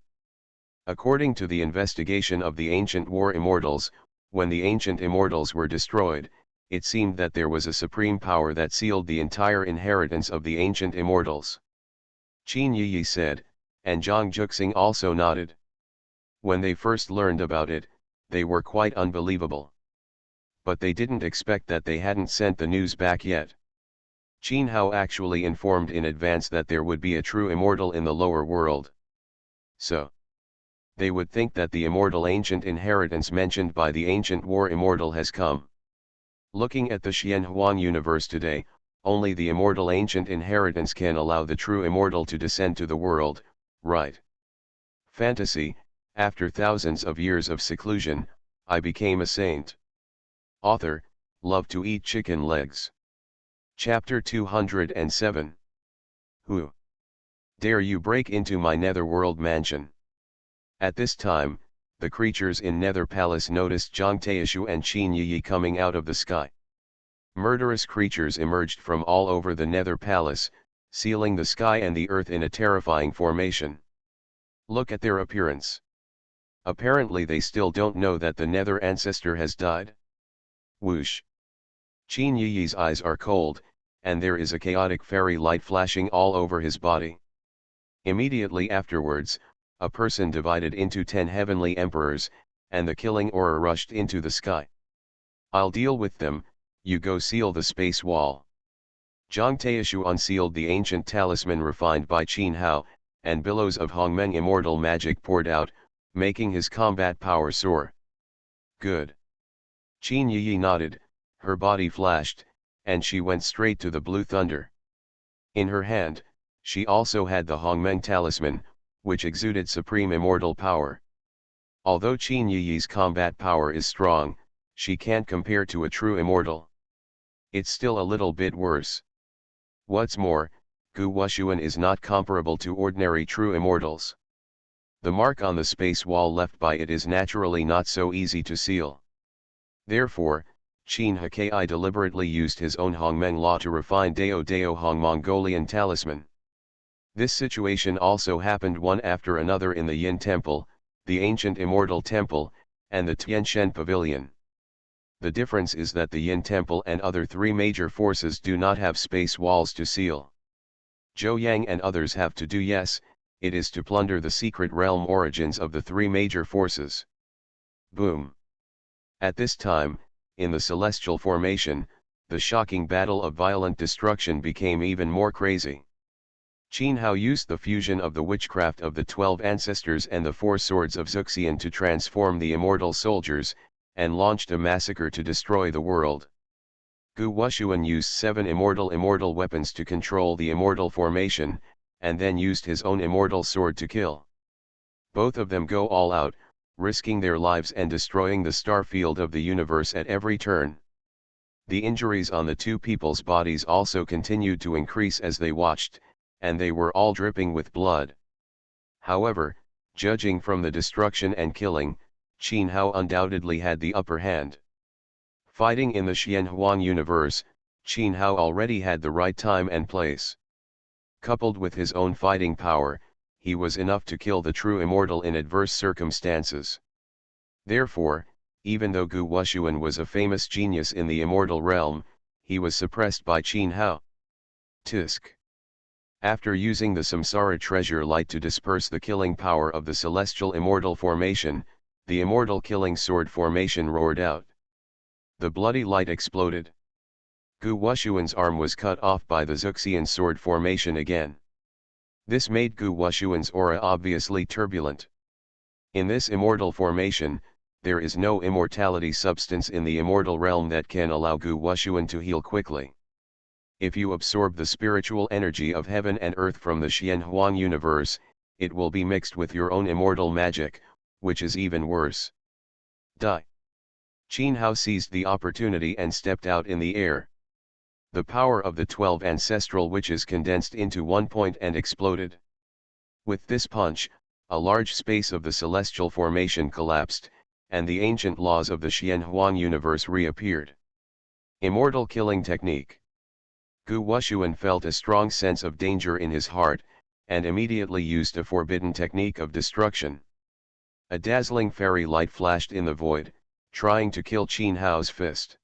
According to the investigation of the ancient war immortals, when the ancient immortals were destroyed, it seemed that there was a supreme power that sealed the entire inheritance of the ancient immortals. Qin Yi said, and Zhang Juxing also nodded. When they first learned about it, they were quite unbelievable. But they didn't expect that they hadn't sent the news back yet. Qin Hao actually informed in advance that there would be a true immortal in the lower world. So, they would think that the immortal ancient inheritance mentioned by the ancient war immortal has come. Looking at the Xianhuang universe today, only the immortal ancient inheritance can allow the true immortal to descend to the world, right? Fantasy, after thousands of years of seclusion, I became a saint. Author, love to eat chicken legs. Chapter 207. Who dare you break into my netherworld mansion? At this time, the creatures in Nether Palace noticed Zhang Taishu and Qin Yi coming out of the sky. Murderous creatures emerged from all over the Nether Palace, sealing the sky and the earth in a terrifying formation. Look at their appearance. Apparently they still don't know that the Nether ancestor has died. Whoosh! Qin Yi's eyes are cold, and there is a chaotic fairy light flashing all over his body. Immediately afterwards, a person divided into 10 heavenly emperors, and the killing aura rushed into the sky. I'll deal with them, you go seal the space wall. Zhang Taishu unsealed the ancient talisman refined by Qin Hao, and billows of Hongmeng immortal magic poured out, making his combat power soar. Good. Qin Yi nodded, her body flashed, and she went straight to the blue thunder. In her hand, she also had the Hongmeng talisman, which exuded supreme immortal power. Although Qin Yi's combat power is strong, she can't compare to a true immortal. It's still a little bit worse. What's more, Gu Wushuan is not comparable to ordinary true immortals. The mark on the space wall left by it is naturally not so easy to seal. Therefore, Qin Hakai deliberately used his own Hongmeng law to refine Dao Dao Hong Mongolian talisman. This situation also happened one after another in the Yin Temple, the ancient immortal temple, and the Tianshan Pavilion. The difference is that the Yin Temple and other 3 major forces do not have space walls to seal. Zhou Yang and others have to do it is to plunder the secret realm origins of the 3 major forces. Boom! At this time, in the celestial formation, the shocking battle of violent destruction became even more crazy. Qin Hao used the fusion of the witchcraft of the 12 ancestors and the 4 swords of Zuxian to transform the immortal soldiers, and launched a massacre to destroy the world. Gu Wushuan used 7 immortal weapons to control the immortal formation, and then used his own immortal sword to kill. Both of them go all out, risking their lives and destroying the star field of the universe at every turn. The injuries on the 2 people's bodies also continued to increase as they watched, and they were all dripping with blood. However, judging from the destruction and killing, Qin Hao undoubtedly had the upper hand. Fighting in the Xianhuang universe, Qin Hao already had the right time and place. Coupled with his own fighting power, he was enough to kill the true immortal in adverse circumstances. Therefore, even though Gu Wushuan was a famous genius in the immortal realm, he was suppressed by Qin Hao. Tisk. After using the Samsara treasure light to disperse the killing power of the celestial immortal formation, The immortal killing sword formation roared out. The bloody light exploded. Gu Wushuan's arm was cut off by the Zuxian sword formation again. This made Gu Wushuan's aura obviously turbulent. In this immortal formation, there is no immortality substance in the immortal realm that can allow Gu Wushuan to heal quickly. If you absorb the spiritual energy of heaven and earth from the Xianhuang universe, it will be mixed with your own immortal magic, which is even worse. Die. Qin Hao seized the opportunity and stepped out in the air. The power of the 12 ancestral witches condensed into one point and exploded. With this punch, a large space of the celestial formation collapsed, and the ancient laws of the Xianhuang universe reappeared. Immortal killing technique. Gu Wushuan felt a strong sense of danger in his heart, and immediately used a forbidden technique of destruction. A dazzling fairy light flashed in the void, trying to kill Qin Hao's fist.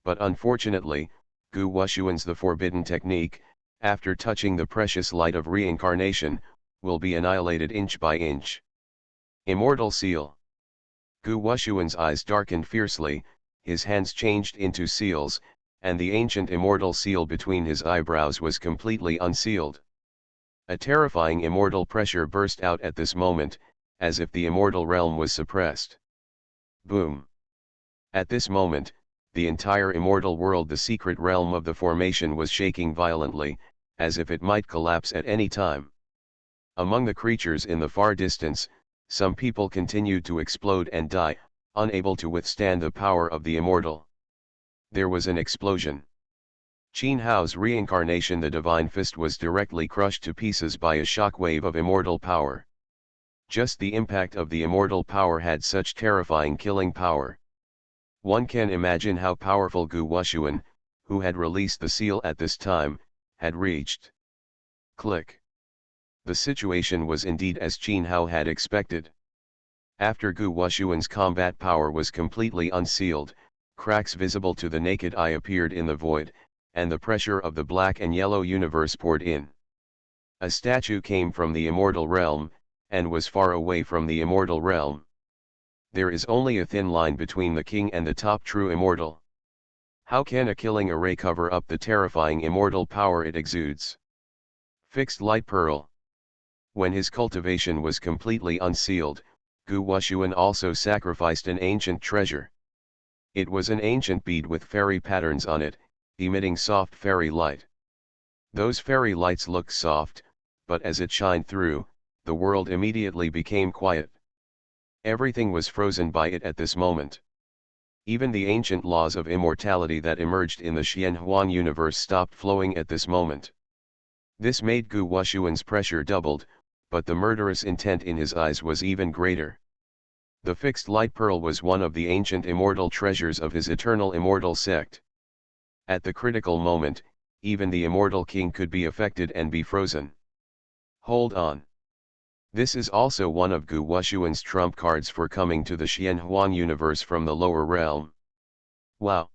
But unfortunately, Gu Wushuan's the forbidden technique, after touching the precious light of reincarnation, will be annihilated inch by inch. Immortal seal. Gu Wushuan's eyes darkened fiercely, his hands changed into seals, and the ancient immortal seal between his eyebrows was completely unsealed. A terrifying immortal pressure burst out at this moment, as if the immortal realm was suppressed. Boom! At this moment, the entire immortal world, the secret realm of the formation, was shaking violently, as if it might collapse at any time. Among the creatures in the far distance, some people continued to explode and die, unable to withstand the power of the immortal. There was an explosion. Qin Hao's reincarnation, the divine fist, was directly crushed to pieces by a shockwave of immortal power. Just the impact of the immortal power had such terrifying killing power. One can imagine how powerful Gu Wushuan, who had released the seal at this time, had reached. Click. The situation was indeed as Qin Hao had expected. After Gu Wushuan's combat power was completely unsealed, cracks visible to the naked eye appeared in the void, and the pressure of the black and yellow universe poured in. A statue came from the immortal realm, and was far away from the immortal realm. There is only a thin line between the king and the top true immortal. How can a killing array cover up the terrifying immortal power it exudes? Fixed light pearl. When his cultivation was completely unsealed, Gu Wushuan also sacrificed an ancient treasure. It was an ancient bead with fairy patterns on it, emitting soft fairy light. Those fairy lights looked soft, but as it shined through, the world immediately became quiet. Everything was frozen by it at this moment. Even the ancient laws of immortality that emerged in the Xianhuang universe stopped flowing at this moment. This made Gu Wushuan's pressure doubled, but the murderous intent in his eyes was even greater. The fixed light pearl was one of the ancient immortal treasures of his eternal immortal sect. At the critical moment, even the immortal king could be affected and be frozen. Hold on. This is also one of Gu Wushuan's trump cards for coming to the Xianhuang universe from the lower realm. Wow!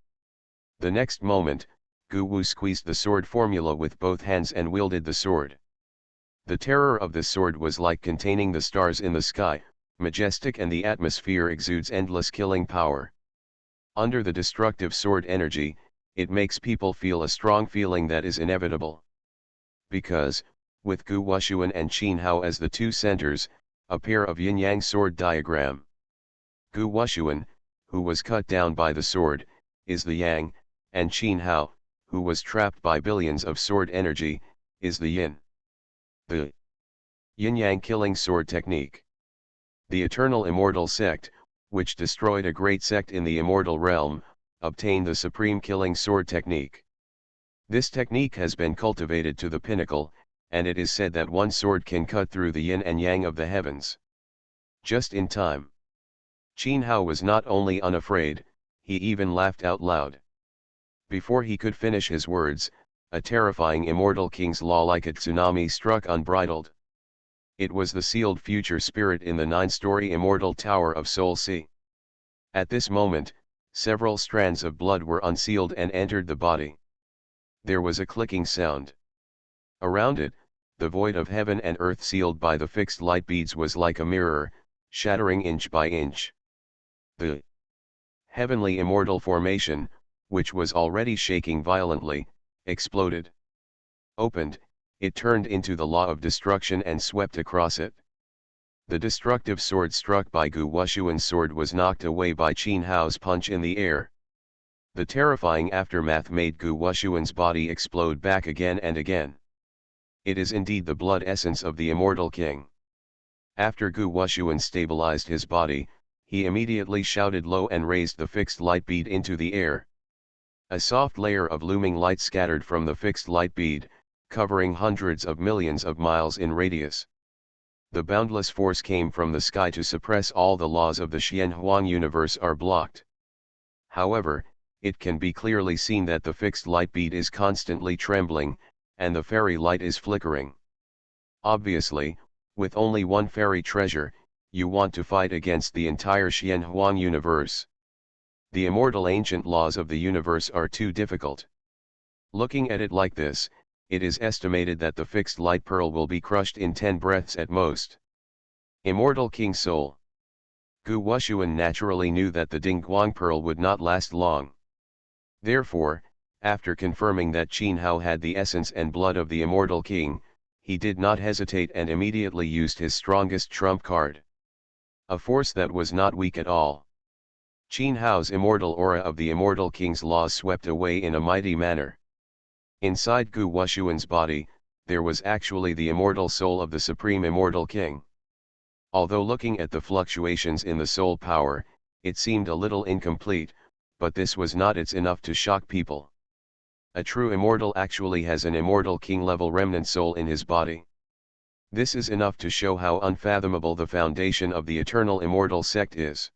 The next moment, Gu Wu squeezed the sword formula with both hands and wielded the sword. The terror of this sword was like containing the stars in the sky, majestic, and the atmosphere exudes endless killing power. Under the destructive sword energy, it makes people feel a strong feeling that is inevitable. Because, with Gu Wushuan and Qin Hao as the two centers, a pair of yin-yang sword diagram. Gu Wushuan, who was cut down by the sword, is the yang, and Qin Hao, who was trapped by billions of sword energy, is the yin. The yin-yang killing sword technique. The eternal immortal sect, which destroyed a great sect in the immortal realm, obtained the supreme killing sword technique. This technique has been cultivated to the pinnacle, and it is said that one sword can cut through the yin and yang of the heavens. Just in time. Qin Hao was not only unafraid, he even laughed out loud. Before he could finish his words, a terrifying immortal king's law like a tsunami struck unbridled. It was the sealed future spirit in the 9-story immortal Tower of Soul Sea. At this moment, several strands of blood were unsealed and entered the body. There was a clicking sound. Around it, the void of heaven and earth sealed by the fixed light beads was like a mirror, shattering inch by inch. The heavenly immortal formation, which was already shaking violently, exploded. Opened, it turned into the law of destruction and swept across it. The destructive sword struck by Gu Wuxuan's sword was knocked away by Qin Hao's punch in the air. The terrifying aftermath made Gu Wuxuan's body explode back again and again. It is indeed the blood essence of the immortal king. After Gu Wuxuan stabilized his body, he immediately shouted low and raised the fixed light bead into the air. A soft layer of looming light scattered from the fixed light bead, covering hundreds of millions of miles in radius. The boundless force came from the sky to suppress all the laws of the Xianhuang universe are blocked. However, it can be clearly seen that the fixed light bead is constantly trembling, and the fairy light is flickering. Obviously, with only one fairy treasure, you want to fight against the entire Xianhuang universe. The immortal ancient laws of the universe are too difficult. Looking at it like this, it is estimated that the fixed light pearl will be crushed in 10 breaths at most. Immortal King Soul. Gu Wuxuan naturally knew that the Dingguang pearl would not last long. Therefore, after confirming that Qin Hao had the essence and blood of the immortal king, he did not hesitate and immediately used his strongest trump card. A force that was not weak at all. Qin Hao's immortal aura of the immortal king's laws swept away in a mighty manner. Inside Gu Wuxuan's body, there was actually the immortal soul of the supreme immortal king. Although looking at the fluctuations in the soul power, it seemed a little incomplete, but this was not enough to shock people. A true immortal actually has an immortal king-level remnant soul in his body. This is enough to show how unfathomable the foundation of the eternal immortal sect is.